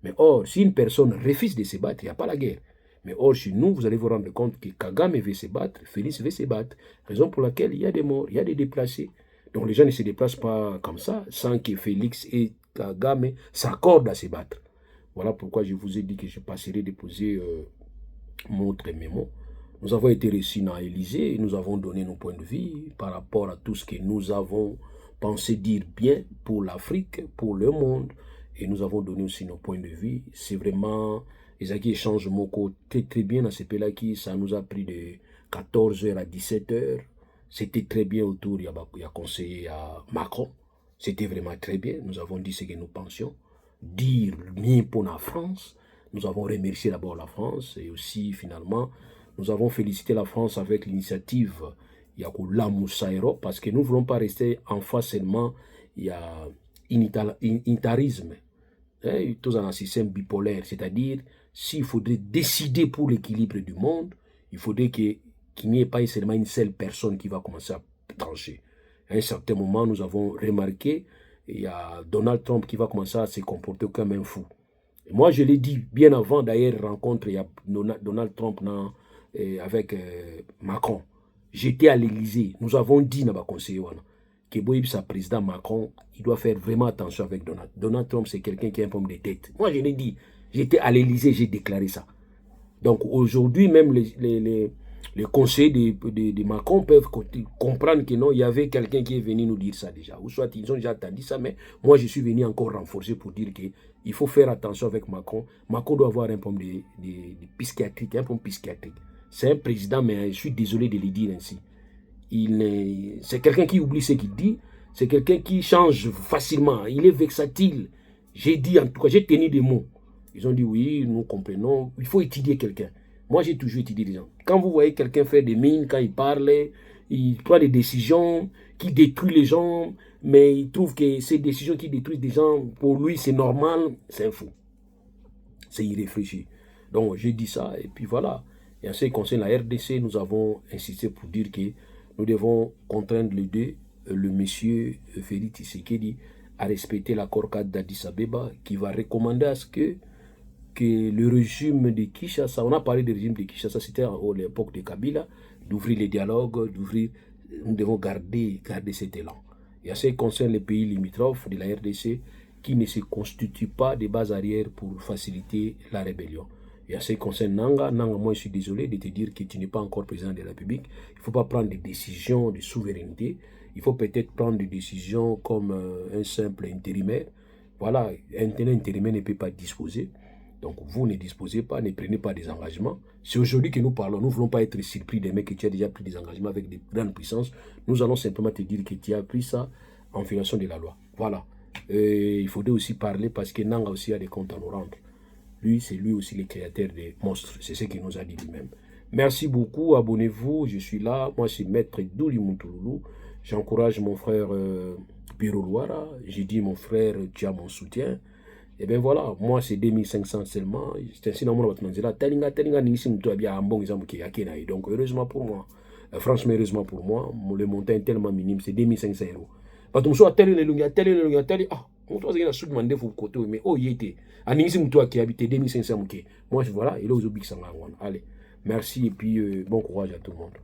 Mais or, si une personne refuse de se battre, il n'y a pas la guerre. Mais or, chez nous, vous allez vous rendre compte que Kagame veut se battre, Félix veut se battre. Raison pour laquelle il y a des morts, il y a des déplacés. Donc, les gens ne se déplacent pas comme ça, sans que Félix et Kagame s'accordent à se battre. Voilà pourquoi je vous ai dit que je passerai déposer mon autre mémo. Nous avons été reçus dans l'Élysée et nous avons donné nos points de vue par rapport à tout ce que nous avons pensé dire bien pour l'Afrique, pour le monde. Et nous avons donné aussi nos points de vue. C'est vraiment, Ezaki échange mon côté très bien dans ce pays-là qui, ça nous a pris de 14h à 17h. C'était très bien autour, il y a conseiller à Macron. C'était vraiment très bien. Nous avons dit ce que nous pensions. Dire bien pour la France. Nous avons remercié d'abord la France et aussi finalement, nous avons félicité la France avec l'initiative Yakoula Moussaïro parce que nous ne voulons pas rester en face seulement, il y a unitarisme, tout dans un système bipolaire, c'est-à-dire s'il faudrait décider pour l'équilibre du monde, il faudrait qu'il n'y ait pas seulement une seule personne qui va commencer à trancher. À un certain moment, nous avons remarqué, il y a Donald Trump qui va commencer à se comporter comme un fou. Et moi, je l'ai dit bien avant d'ailleurs rencontre, il y a Donald Trump avec Macron. J'étais à l'Élysée. Nous avons dit dans conseiller que sa président Macron, il doit faire vraiment attention avec Donald. Donald Trump, c'est quelqu'un qui a un problème de tête. Moi, je l'ai dit. J'étais à l'Élysée, j'ai déclaré ça. Donc aujourd'hui, même les conseillers de Macron peuvent comprendre que non, il y avait quelqu'un qui est venu nous dire ça déjà. Ou soit ils ont déjà entendu ça, mais moi je suis venu encore renforcer pour dire qu'il faut faire attention avec Macron. Macron doit avoir un problème de psychiatrique, un problème psychiatrique. C'est un président, mais je suis désolé de le dire ainsi. C'est quelqu'un qui oublie ce qu'il dit, c'est quelqu'un qui change facilement, il est versatile. J'ai dit, en tout cas, j'ai tenu des mots. Ils ont dit oui, nous comprenons, il faut étudier quelqu'un. Moi, j'ai toujours étudié les gens. Quand vous voyez quelqu'un faire des mines, quand il parle, il prend des décisions qui détruisent les gens, mais il trouve que ces décisions qui détruisent des gens, pour lui, c'est normal, c'est un fou. C'est irréfléchi. Donc, j'ai dit ça, et puis voilà. Et en ce qui concerne la RDC, nous avons insisté pour dire que nous devons contraindre le monsieur Félix Tshisekedi à respecter l'accord cadre d'Addis Abeba qui va recommander à ce que le régime de Kinshasa, on a parlé du régime de Kinshasa, c'était à l'époque de Kabila, d'ouvrir les dialogues, nous devons garder cet élan. Et en ce qui concerne les pays limitrophes de la RDC qui ne se constituent pas de base arrière pour faciliter la rébellion. Et en ce qui concerne Nanga, moi je suis désolé de te dire que tu n'es pas encore président de la République. Il ne faut pas prendre des décisions de souveraineté. Il faut peut-être prendre des décisions comme un simple intérimaire. Voilà, un intérimaire ne peut pas disposer. Donc vous ne disposez pas, ne prenez pas des engagements. C'est aujourd'hui que nous parlons. Nous ne voulons pas être surpris des mecs que tu as déjà pris des engagements avec des grandes puissances. Nous allons simplement te dire que tu as pris ça en violation de la loi. Voilà. Il faudrait aussi parler parce que Nanga aussi a des comptes à nous rendre. Lui, c'est lui aussi le créateur des monstres. C'est ce qu'il nous a dit lui-même. Merci beaucoup. Abonnez-vous. Je suis là. Moi, c'est Maître Douli Muntouloulou. J'encourage mon frère Biro Louara. J'ai dit, mon frère, tu as mon soutien. Et bien voilà, moi, c'est 2500 seulement. C'est ainsi dans mon là. Donc, heureusement pour moi. Franchement, heureusement pour moi. Le montant est tellement minime. C'est 2500 €. Parce que je suis tellement on doit se demander pour côté mais oh il était anisi mtu qui habite 2500 moi voilà il est aux obiks allez merci et puis bon courage à tout le monde.